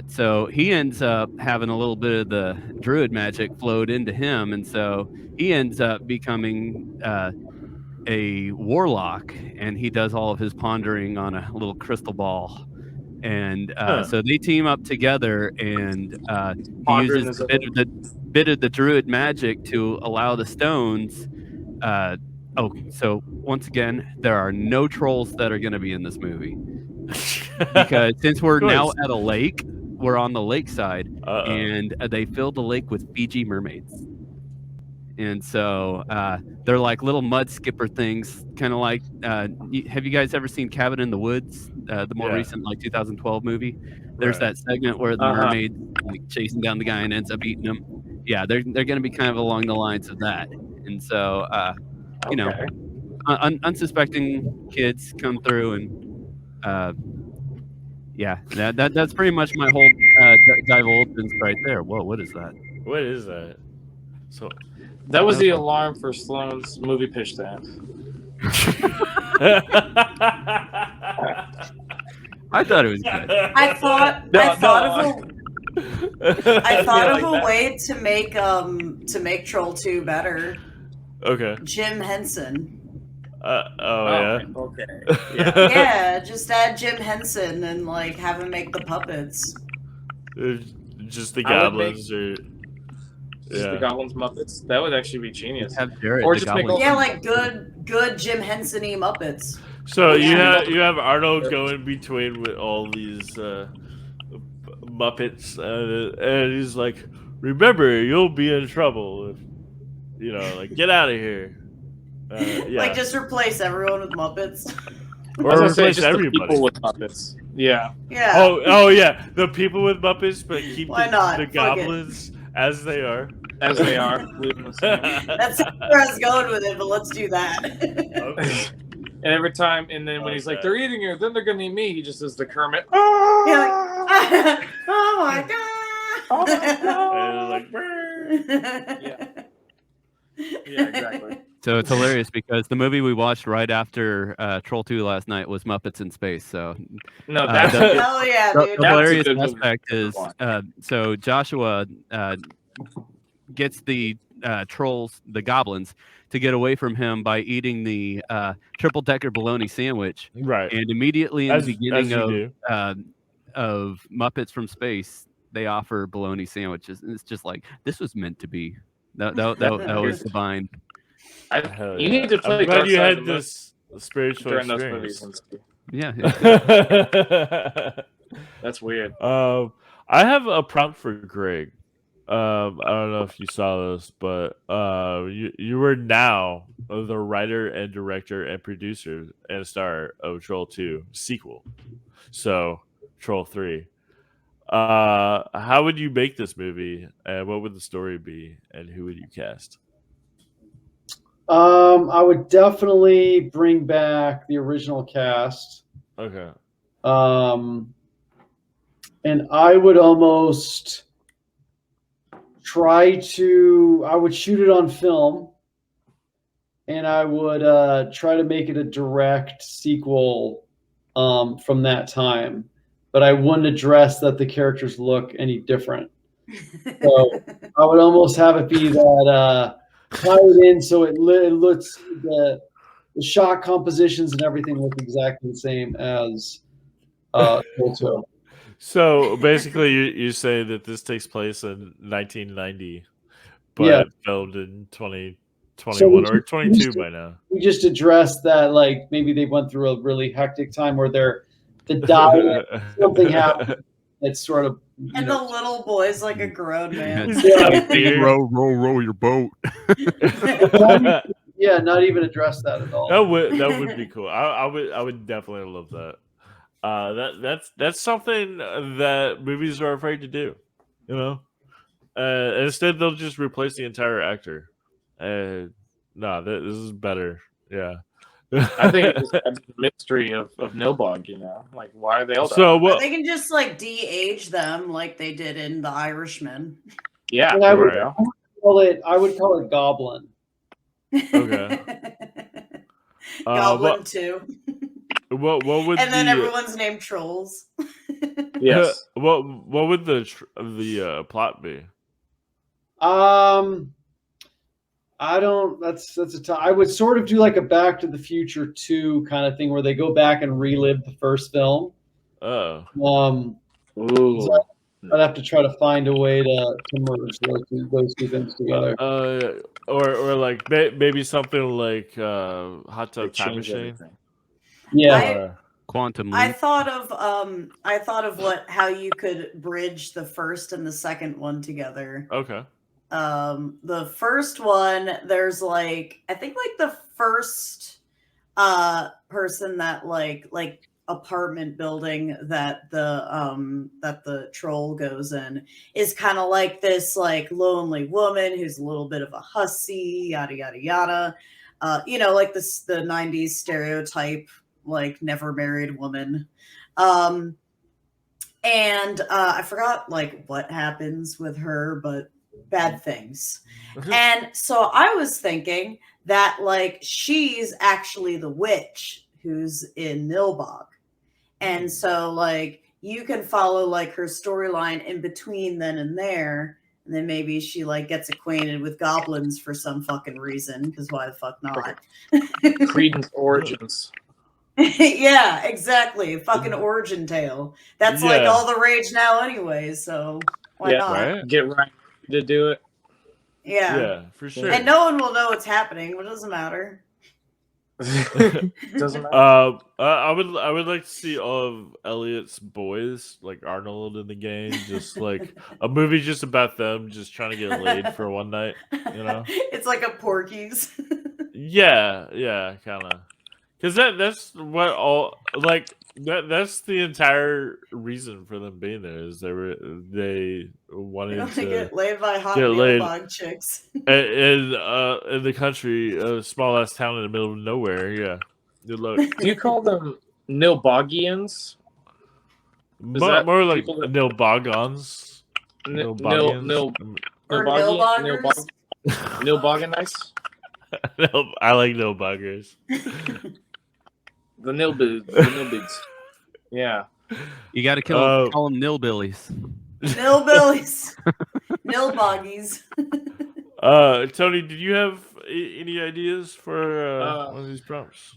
so he ends up having a little bit of the druid magic flowed into him, and so he ends up becoming a warlock, and he does all of his pondering on a little crystal ball. And so they team up together, and he uses a bit of the druid magic to allow the stones. So once again, there are no trolls that are going to be in this movie. Because since we're now at a lake, we're on the lakeside, and they fill the lake with Fiji mermaids. And so they're like little mud skipper things, kind of like, have you guys ever seen Cabin in the Woods, the more recent 2012 movie? There's that segment where the mermaid chasing down the guy and ends up eating him. yeah, they're going to be kind of along the lines of that. And so, you know, unsuspecting kids come through, and yeah, that's pretty much my whole divulgence right there. Whoa, what is that? What is that? So that was the alarm for Sloane's movie pitch stand. I thought it was good. I thought of a way to make Troll 2 better. Okay. Jim Henson. Yeah. Okay. Yeah, just add Jim Henson and like have him make the puppets. Just the goblins, or the goblins Muppets. That would actually be genius. Have Jared, or just make like good Jim Henson-y Muppets. So you have Arnold going between with all these Muppets, and he's like, "Remember, you'll be in trouble. If, like get out of here." Like just replace everyone with Muppets. Or replace everybody. The people with Muppets. Yeah. Yeah. Oh yeah, the people with Muppets, but keep the goblins as they are. As they are. That's where I was going with it, but let's do that. Okay. And every time, and then when he's like, they're eating you, then they're gonna eat me. He just does the Kermit. Yeah, like, oh my god! Yeah, exactly. So it's hilarious because the movie we watched right after Troll 2 last night was Muppets in Space. So no, that's hell yeah, dude. The hilarious aspect is so Joshua gets the trolls, the goblins, to get away from him by eating the triple decker bologna sandwich. Right. And immediately in the beginning of Muppets from Space, they offer bologna sandwiches, and it's just like this was meant to be. That was divine. You need to play. I'm glad you had this spiritual during experience. those movies. Yeah. That's weird. I have a prompt for Greg. I don't know if you saw this, but you were now the writer and director and producer and star of Troll 2 sequel. So Troll 3. How would you make this movie, and what would the story be, and who would you cast? I would definitely bring back the original cast. Okay. And I would almost I would shoot it on film, and I would try to make it a direct sequel from that time. But I wouldn't address that the characters look any different. So I would almost have it be that tie it in so it looks the shot compositions and everything look exactly the same as Troll 2. So basically, you say that this takes place in 1990, but filmed in 2021 or 22 by now. We just addressed that, like maybe they went through a really hectic time where the diet, something happened. It's sort of the little boy's like a grown man. Row your boat. Yeah, not even address that at all. That would be cool. I would definitely love that. That's something that movies are afraid to do, instead they'll just replace the entire actor. This is better. Yeah. I think it's a mystery of Nilbog, like why are they all they can just like de-age them like they did in The Irishman. Yeah. I would call it Goblin. Okay. Goblin 2. What would and then everyone's named Trolls. Yes. What would the plot be? I would sort of do like a Back to the Future 2 kind of thing where they go back and relive the first film. Oh. So I'd have to try to find a way to merge those two things together. Or like maybe something like Hot Tub Time Machine. Everything. Yeah. Quantum Leap. I thought of how you could bridge the first and the second one together. Okay. The first one, there's I think the first person that like apartment building that the troll goes in is kind of like this like lonely woman who's a little bit of a hussy, yada yada yada. Like the 90s stereotype, like never married woman. And I forgot like what happens with her, but bad things. And so I was thinking that like she's actually the witch who's in Nilbog. And so like you can follow like her storyline in between then and there. And then maybe she like gets acquainted with goblins for some fucking reason, because why the fuck not? Credence Origins. Yeah, exactly. Fucking origin tale. That's like all the rage now anyway, so why not? Right? Get Ryan to do it. Yeah, for sure. And no one will know what's happening, but it doesn't matter. Doesn't matter. I would like to see all of Elliot's boys, like Arnold in the gang, just like a movie just about them just trying to get laid for one night, you know? It's like a Porky's. Yeah, kind of. Because that's what all like that's the entire reason for them being there is they wanted to get laid by hot bog chicks in the country, a small ass town in the middle of nowhere. Yeah, good luck. Do you call them Nilbogians? More like Nilbogans. Nilboganites. I like Nilboggers. The Nilbids. Yeah. You got to call them Nilbillies. Nilbillies. Nilboggies. Tony, did you have any ideas for one of these prompts?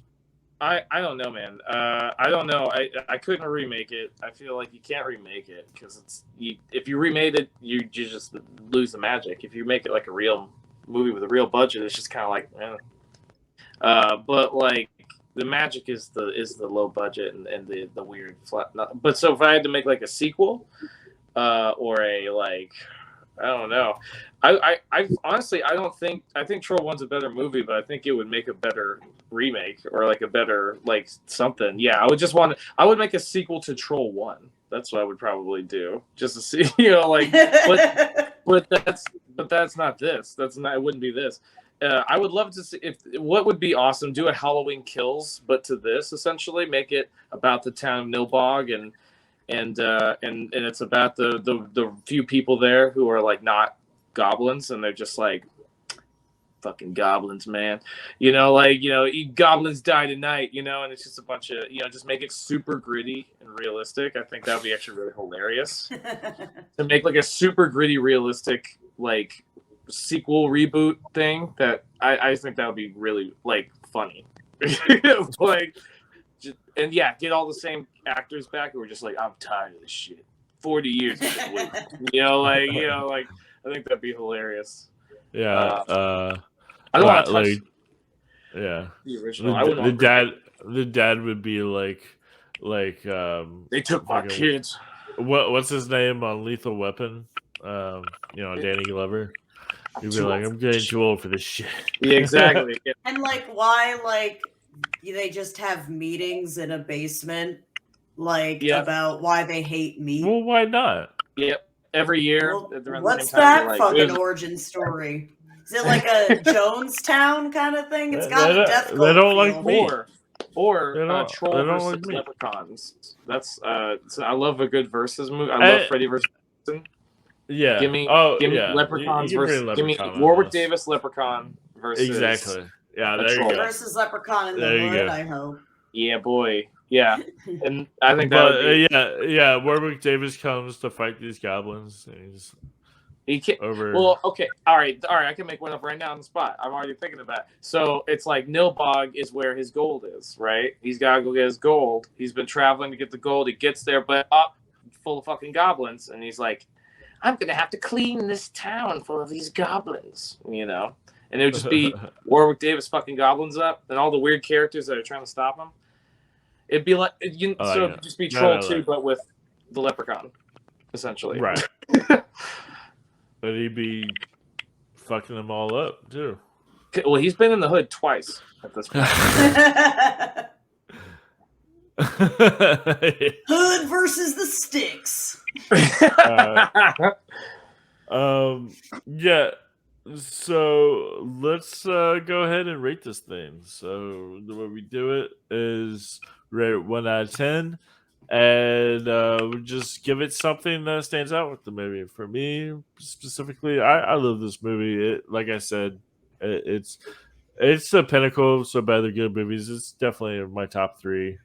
I don't know, man. I don't know. I couldn't remake it. I feel like you can't remake it because if you remade it, you just lose the magic. If you make it like a real movie with a real budget, it's just kind of like, but like the magic is the low budget and the weird flat. But so if I had to make like a sequel, or a like, I don't know. I honestly I think Troll 1's a better movie, but I think it would make a better remake or like a better like something. Yeah, I would make a sequel to Troll 1. That's what I would probably do, just to see, like, but that's not this. It wouldn't be this. I would love to see what would be awesome. Do a Halloween Kills, but to this essentially make it about the town of Nilbog and it's about the few people there who are like not goblins and they're just like fucking goblins, man. Goblins die tonight, and it's just a bunch of just make it super gritty and realistic. I think that would be actually really hilarious to make like a super gritty, realistic like sequel reboot thing. That I think that would be really like funny. Like, get all the same actors back who are just like, I'm tired of this shit. 40 years, like I think that'd be hilarious. Yeah, I don't want to touch the original. The dad would be like they took my kids. What's his name on Lethal Weapon? Danny Glover. He'd be like, I'm getting too old for this shit. Yeah, exactly. And like, why like they just have meetings in a basement, like about why they hate meat? Well, why not? Yep. Every year. Well, what's that fucking origin story? Is it like a Jonestown kind of thing? It's got a death cult. They don't like me. Or Troll versus Leprechauns. That's so I love a good versus movie. I love Freddy versus Jason. Yeah. Give me Leprechauns versus give me Warwick Davis Leprechaun versus exactly. Yeah, there you go. Versus Leprechaun in the Hood, I hope. Yeah, boy. Yeah. And I think that Warwick Davis comes to fight these goblins. He can't. Well, okay, all right. I can make one up right now on the spot. I'm already thinking about it. So it's like Nilbog is where his gold is, right? He's got to go get his gold. He's been traveling to get the gold. He gets there, but full of fucking goblins, and he's like, I'm gonna have to clean this town full of these goblins, And it would just be Warwick Davis fucking goblins up, and all the weird characters that are trying to stop him. It'd be like it'd just be Troll 2, but with the Leprechaun, essentially. Right. But he'd be fucking them all up too. Well, he's been in the Hood twice at this point. Hood versus the sticks. Yeah. So let's go ahead and rate this thing. So the way we do it is rate it 1 out of 10, and we just give it something that stands out with the movie. For me specifically, I love this movie. Like I said, it's the pinnacle of some other good movies. It's definitely in my top 3.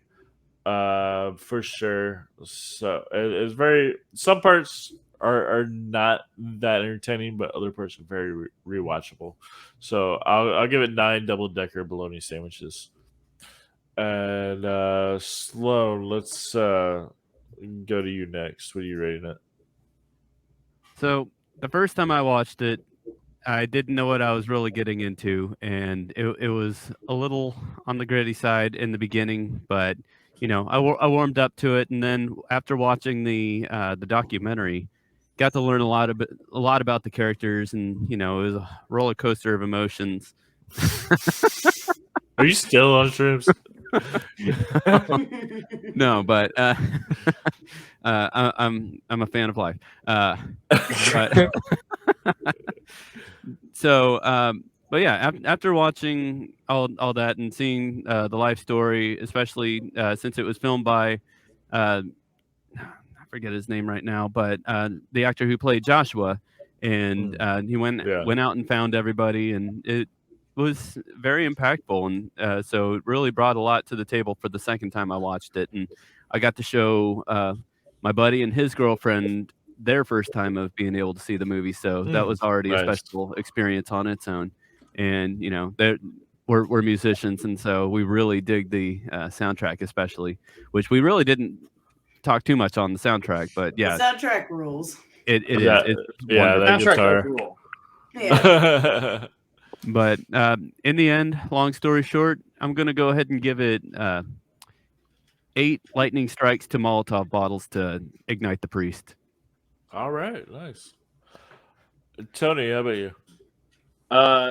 For sure. So it's very, some parts are not that entertaining, but other parts are very rewatchable. So I'll give it 9 double decker bologna sandwiches. And Sloan, let's go to you next. What are you rating it? So the first time I watched it, I didn't know what I was really getting into, and it was a little on the gritty side in the beginning, but I warmed up to it, and then after watching the documentary, got to learn a lot about the characters, and it was a roller coaster of emotions. Are you still on shrooms? No, but I'm a fan of life. But yeah, after watching all that and seeing the life story, especially since it was filmed by I forget his name right now, but the actor who played Joshua, and he went out and found everybody, and it was very impactful, and so it really brought a lot to the table for the second time I watched it, and I got to show my buddy and his girlfriend their first time of being able to see the movie, so that was already a special experience on its own. And we're musicians, and so we really dig the soundtrack, especially, which we really didn't talk too much on the soundtrack, but yeah, the soundtrack rules. It is. It's that guitar. Cool. Yeah. But in the end, long story short, I'm gonna go ahead and give it 8 lightning strikes to Molotov bottles to ignite the priest. All right, nice. Tony, how about you?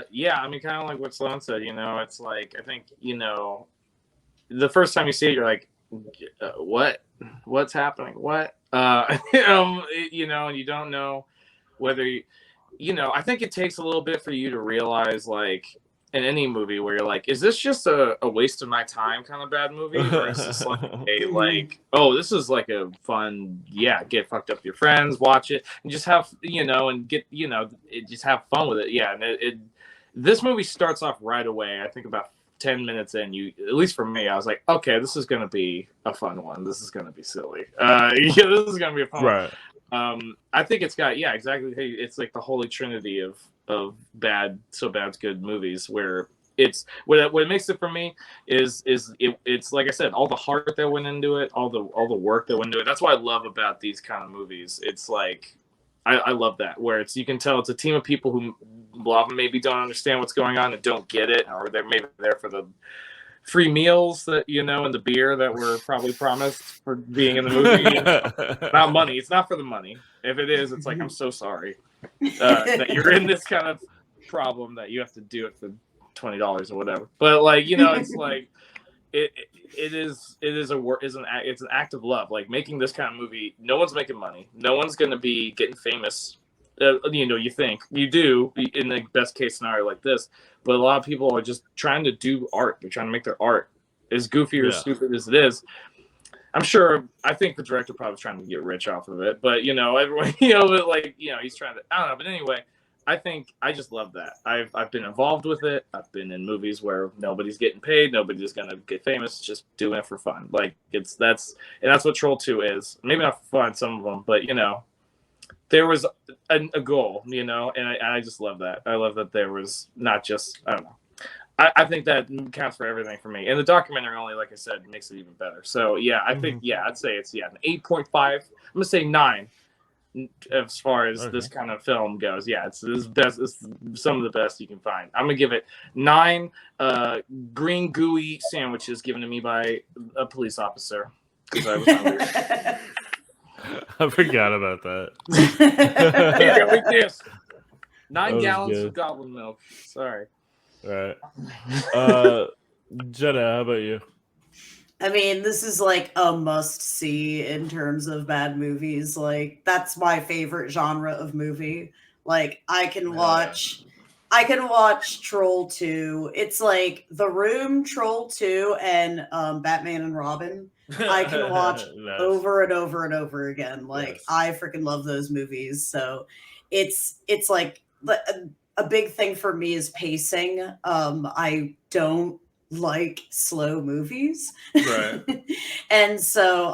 Yeah, I mean, kind of like what Sloan said. It's like, I think the first time you see it, you're like, what's happening? What? And you don't know whether I think it takes a little bit for you to realize, like, in any movie where you're like, is this just a waste of my time kind of bad movie, or is this like oh, this is like a fun, get fucked up with your friends, watch it, and just have and get just have fun with it. And this movie starts off right away. I think about 10 minutes in, at least for me, I was like, okay, this is gonna be a fun one. This is gonna be silly. This is gonna be a fun one. I think it's got exactly. It's like the holy trinity of bad's good movies, where it's what makes it for me is it's like I said, all the heart that went into it, all the work that went into it. That's what I love about these kind of movies. It's like I love that, where you can tell it's a team of people who a lot of them maybe don't understand what's going on and don't get it, or they're maybe there for the free meals that and the beer that were probably promised for being in the movie. Not money. It's not for the money. If it is, it's like, I'm so sorry that you're in this kind of problem that you have to do it for $20 or whatever. But it's like it's an act of love. Like, making this kind of movie, no one's making money. No one's going to be getting famous. You think you do in the best case scenario like this, but a lot of people are just trying to do art. They're trying to make their art, as goofy or stupid as it is. I think the director probably was trying to get rich off of it, but everyone, he's trying to, I don't know. But anyway, I just love that. I've been involved with it. I've been in movies where nobody's getting paid, nobody's gonna get famous, just doing it for fun. Like, that's what Troll 2 is. Maybe not for fun, some of them, but there was a goal, and I just love that. I love that there was not just, I don't know. I think that counts for everything for me. And the documentary only, like I said, makes it even better. So I think I'd say it's an 8.5. I'm gonna say 9 as far as this kind of film goes. It's best. It's some of the best you can find. I'm gonna give it 9 green gooey sandwiches given to me by a police officer because I was hungry. I forgot about that. Like this. 9 gallons of goblin milk. Sorry. All right. Jenna, how about you? I mean, this is like a must see in terms of bad movies. Like, that's my favorite genre of movie. Like, I can watch Troll 2. It's like The Room, Troll 2, and Batman and Robin. I can watch Nice. over and over and over again. Like, Yes. I freaking love those movies. So it's like a big thing for me is pacing. I don't like slow movies. Right. And so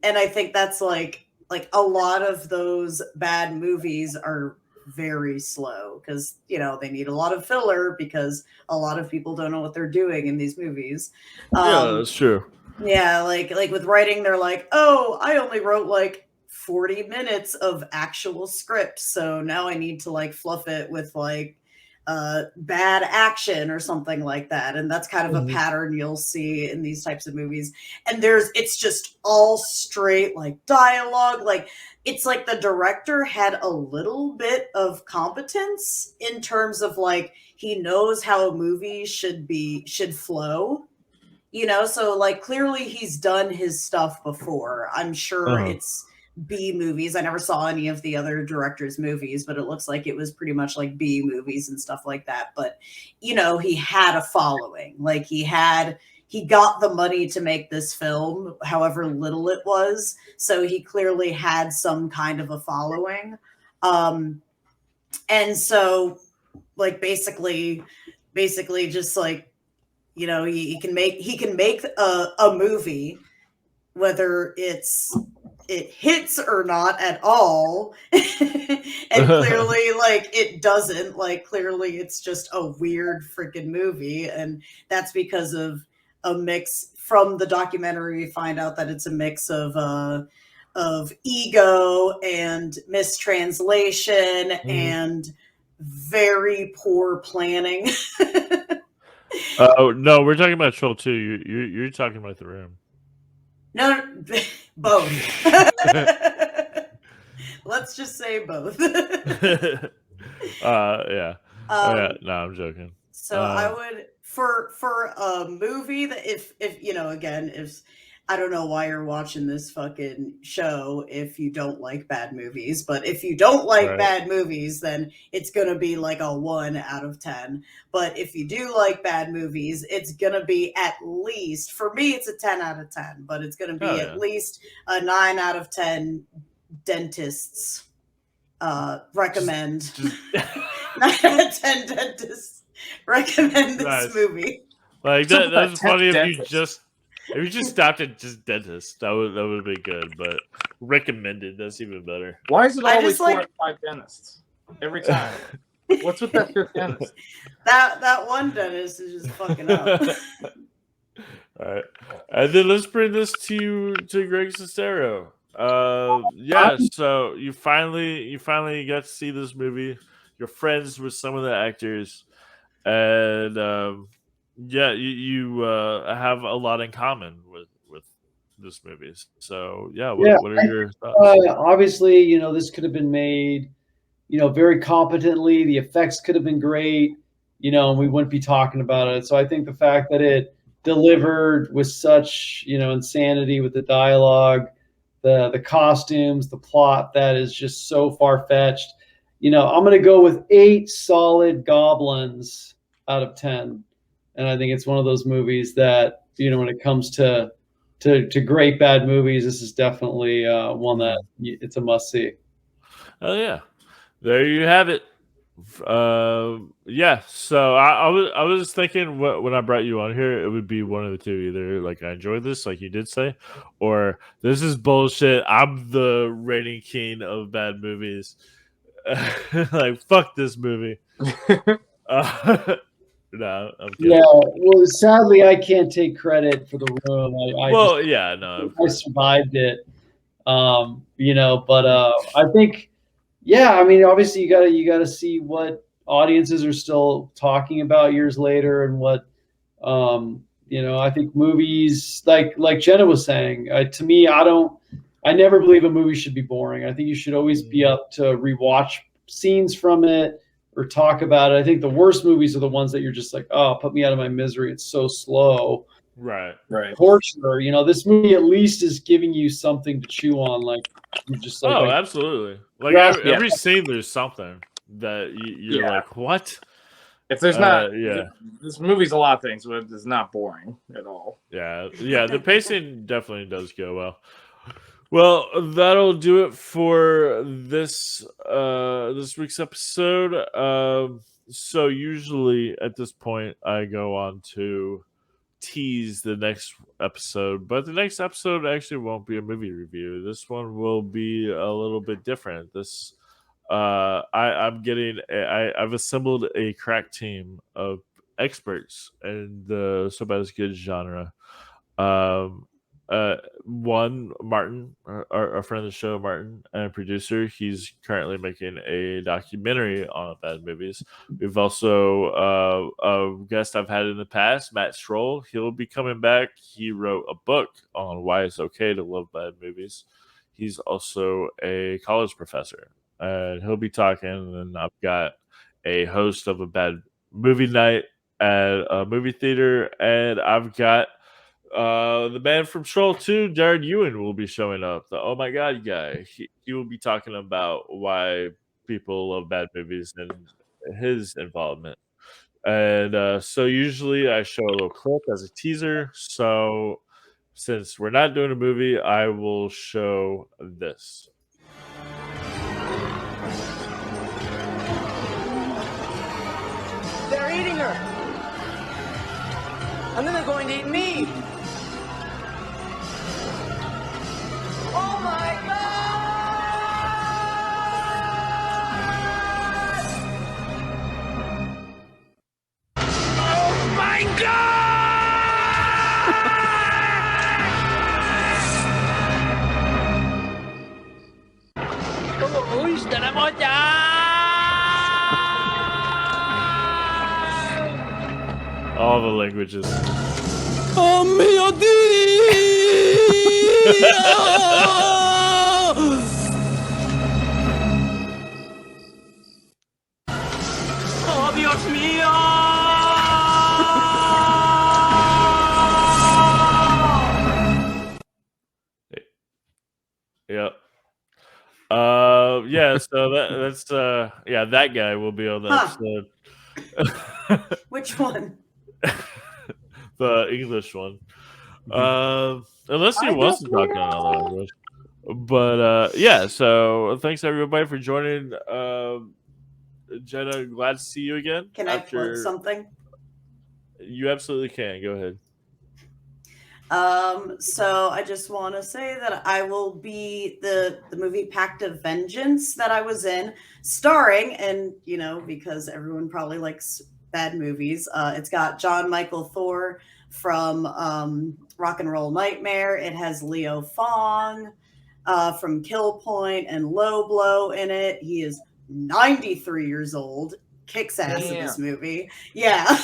and I think that's like a lot of those bad movies are very slow because they need a lot of filler because a lot of people don't know what they're doing in these movies. Yeah, that's true. Yeah, like with writing, they're like, oh, I only wrote like 40 minutes of actual script, so now I need to like fluff it with like bad action or something like that. And that's kind of a pattern you'll see in these types of movies. And it's just all straight like dialogue. Like, it's like the director had a little bit of competence in terms of like he knows how a movie should flow. So like clearly he's done his stuff before. I'm sure it's B movies. I never saw any of the other directors' movies, but it looks like it was pretty much like B movies and stuff like that. But he had a following. Like he got the money to make this film, however little it was. So he clearly had some kind of a following. And so like basically just like he can make a movie, whether it hits or not at all. And clearly like it doesn't. Like clearly it's just a weird freaking movie, and that's because of a mix. From the documentary we find out that it's a mix of ego and mistranslation and very poor planning. Oh no, we're talking about Troll 2. You're talking about The Room. No, both. Let's just say both. Yeah. Yeah. No, I'm joking. So I would for a movie that if again, if I don't know why you're watching this fucking show if you don't like bad movies, but if you don't like bad movies, then it's gonna be like a 1 out of 10. But if you do like bad movies, it's gonna be at least, for me, it's a 10 out of 10, but it's gonna be at least a 9 out of 10 dentists recommend. 9 out of 10 dentists recommend this movie. Like that's funny if you just stopped at just dentist. That would be good, but recommended, that's even better. Why is it always 4 or 5 dentists every time? What's with that fifth dentist? That one dentist is just fucking up. All right, and then let's bring this to Greg Sestero. Yeah, so you finally got to see this movie. You're friends with some of the actors, and yeah, you have a lot in common with this movie. So yeah, what are your thoughts? Obviously, this could have been made, very competently. The effects could have been great, and we wouldn't be talking about it. So I think the fact that it delivered with such, insanity with the dialogue, the costumes, the plot that is just so far-fetched. I'm going to go with 8 solid goblins out of 10. And I think it's one of those movies that, when it comes to great bad movies, this is definitely one that it's a must-see. Oh, yeah. There you have it. Yeah, so I was thinking when I brought you on here, it would be one of the two. Either like I enjoyed this, like you did say, or this is bullshit. I'm the rating king of bad movies. Like, fuck this movie. No, I'm kidding. Yeah, well, sadly, I can't take credit for The Room. I survived it. But I think, obviously you gotta see what audiences are still talking about years later, and what, I think movies like Jenna was saying. To me, I never believe a movie should be boring. I think you should always be up to rewatch scenes from it or talk about it. I think the worst movies are the ones that you're just like, oh, put me out of my misery. It's so slow. Right. torture. You know, this movie at least is giving you something to chew on. Like you just like, absolutely. Like every scene, there's something that you're like, what? If there's not, yeah, this movie's a lot of things, but it's not boring at all. Yeah. The pacing definitely does go well. Well, that'll do it for this week's episode. So usually at this point, I go on to tease the next episode, but the next episode actually won't be a movie review. This one will be a little bit different. This I've assembled a crack team of experts in the so bad it's good genre. um One, Martin, our friend of the show, Martin, and producer, he's currently making a documentary on bad movies. We've also a guest I've had in the past, Matt Stroll. He'll be coming back. He wrote a book on why it's okay to love bad movies. He's also a college professor, and he'll be talking. And I've got a host of a bad movie night at a movie theater, and I've got the man from Troll 2, Jared Ewan, will be showing up. The Oh My God guy. He will be talking about why people love bad movies and his involvement. And so usually I show a little clip as a teaser. So since we're not doing a movie, I will show this. They're eating her. And then they're going to eat me. Oh my God! Oh my God! Uy, tenemos ya! All the languages. Oh mio Dio! Oh Dios mío! Yep. Yeah, so that's that guy will be on the episode. Which one? The English one. Unless he wants to talk in another language. But yeah, so thanks everybody for joining. Jenna, glad to see you again. Can I plug something? You absolutely can. Go ahead. So I just want to say that I will be the movie Pact of Vengeance that I was in, starring, and you know, because everyone probably likes bad movies, it's got John Michael Thor from Rock and Roll Nightmare. It has Leo Fong from Kill Point and Low Blow in it. He is 93 years old, kicks ass in this movie. Yeah.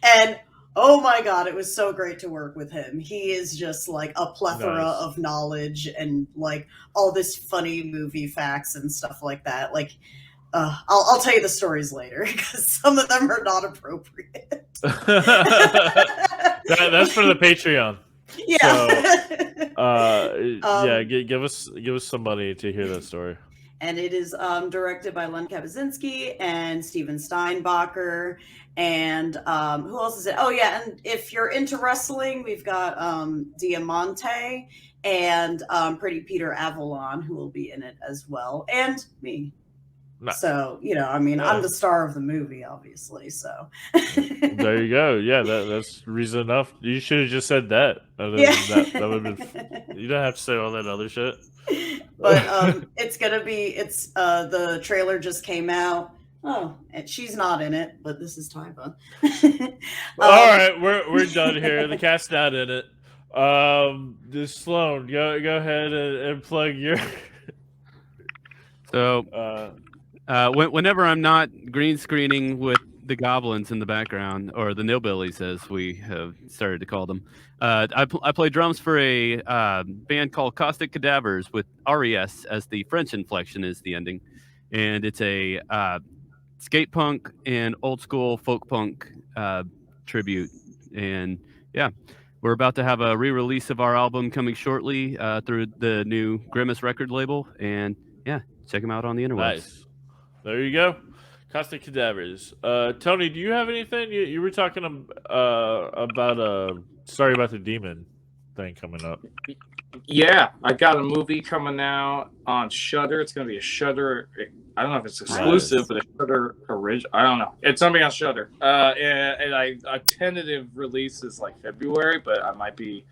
And oh my God, it was so great to work with him. He is just like a plethora of knowledge and like all this funny movie facts and stuff like that. Like, I'll tell you the stories later because some of them are not appropriate. That's for the Patreon. Yeah. So, give us some money to hear that story. And it is directed by Len Kabaczynski and Steven Steinbacher. And who else is it? Oh, yeah. And if you're into wrestling, we've got Diamante and Pretty Peter Avalon, who will be in it as well. And me. Nice. So, you know, I mean, I'm the star of the movie, obviously. So there you go. Yeah, that's reason enough. You should have just said that. That would have been. You don't have to say all that other shit. But it's gonna be. It's the trailer just came out. Oh, and she's not in it, but this is Tyba. All right, we're done here. The cat's not in it. This Sloan, go ahead and plug your. So, whenever I'm not green screening with the goblins in the background, or the Nillbillies, as we have started to call them, I play drums for a band called Caustic Cadavers with RES as the French inflection is the ending, and it's a skate punk and old school folk punk tribute. And yeah, we're about to have a re-release of our album coming shortly through the new Grimace record label, and yeah, check them out on the interwebs. Nice. There you go. Caustic Cadavers. Tony, do you have anything? You were talking about Sorry About the Demon thing coming up. Yeah, I got a movie coming out on Shudder. It's going to be a Shudder. I don't know if it's exclusive, but a Shudder original. I don't know. It's something on Shudder. And a tentative release is like February, but I might be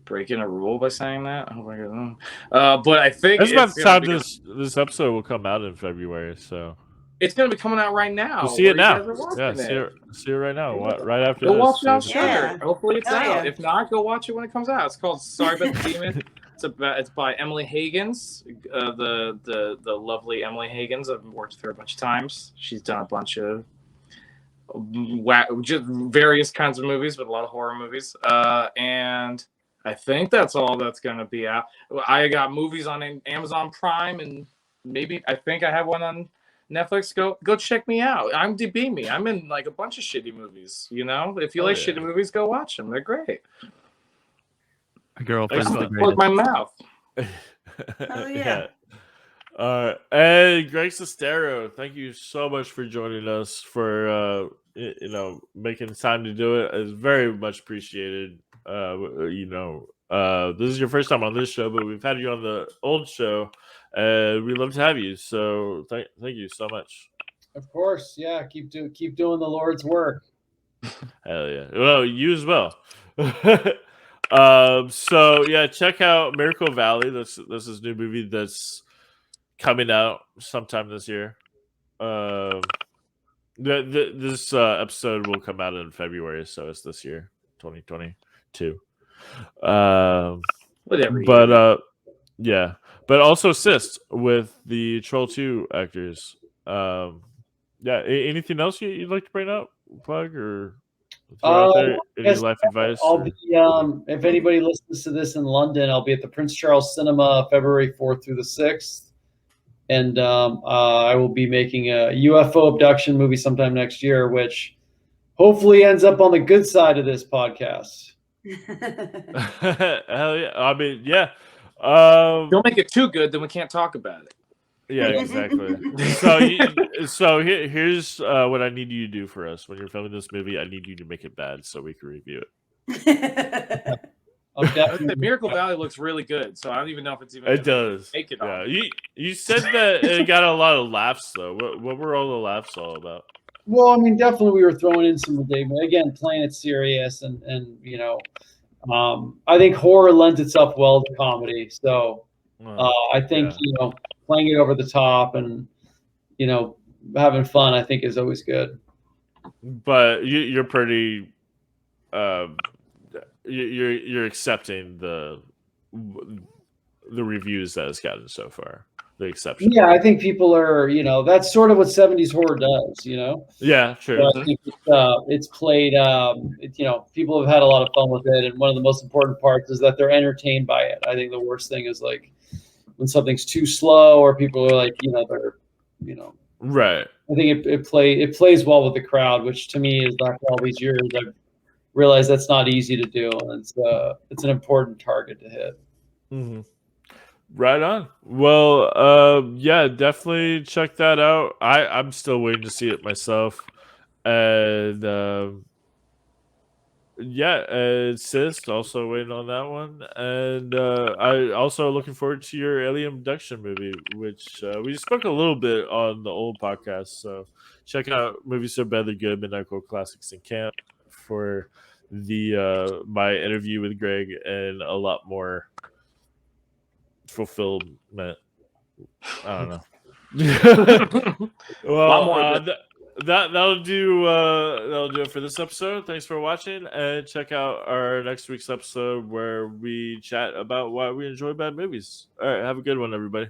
breaking a rule by saying that. Oh my God. But I think it's about the time this episode will come out in February, so it's going to be coming out right now. We'll see it now. Yeah, see it right now. Right after go this. watch it on Shudder. Hopefully it's out. Yeah. If not, go watch it when it comes out. It's called Sorry About the Demon. It's by Emily Higgins, the lovely Emily Higgins. I've worked with her a bunch of times. She's done a bunch of just various kinds of movies, but a lot of horror movies. And I think that's all that's going to be out. I got movies on Amazon Prime, and maybe I think I have one on Netflix. Go check me out. IMDb me. I'm in like a bunch of shitty movies. You know, if you like shitty movies, go watch them. They're great. My girlfriend's the Plug greatest. my mouth. Oh yeah. And Greg Sestero, thank you so much for joining us, for making time to do it. It's very much appreciated. This is your first time on this show, but we've had you on the old show, and we love to have you. So thank you so much. Of course, yeah. Keep doing the Lord's work. Hell yeah. Well, you as well. So yeah, check out Miracle Valley. This is a new movie that's coming out sometime this year. This episode will come out in February, so it's this year, 2022. Whatever. But also Cyst with the Troll 2 actors. Anything else you'd like to bring up, plug, or throw out there? Any life advice? I'll be if anybody listens to this in London, I'll be at the Prince Charles Cinema February 4th through the 6th, and I will be making a UFO abduction movie sometime next year, which hopefully ends up on the good side of this podcast. Hell yeah! I mean, yeah. Don't make it too good, then we can't talk about it. Yeah, exactly. So here's what I need you to do for us when you're filming this movie. I need you to make it bad so we can review it. Miracle Valley looks really good, so I don't even know if it's even. It does. Make it yeah. You said that it got a lot of laughs though. What were all the laughs all about? Well, I mean, definitely we were throwing in some ridiculous, again, playing it serious, and I think horror lends itself well to comedy. So I think playing it over the top and having fun, I think, is always good. But you're pretty you're accepting the reviews that it's gotten so far. The exception. Yeah, I think people are, that's sort of what 70s horror does, Yeah, sure. So I think it's played, people have had a lot of fun with it. And one of the most important parts is that they're entertained by it. I think the worst thing is like when something's too slow or people are like, they're, right. I think it plays well with the crowd, which to me is, after all these years, I've realized that's not easy to do. And it's an important target to hit. Mm-hmm. Right on. Well, yeah, definitely check that out. I'm still waiting to see it myself. And Cyst, also waiting on that one. And I also looking forward to your alien abduction movie, which we spoke a little bit on the old podcast. So check out Movies So Bad They're Good, Midnight Cold Classics in Camp for the my interview with Greg and a lot more fulfillment. I don't know. Well, that'll do it for this episode. Thanks for watching, and check out our next week's episode where we chat about why we enjoy bad movies. All right, have a good one, everybody.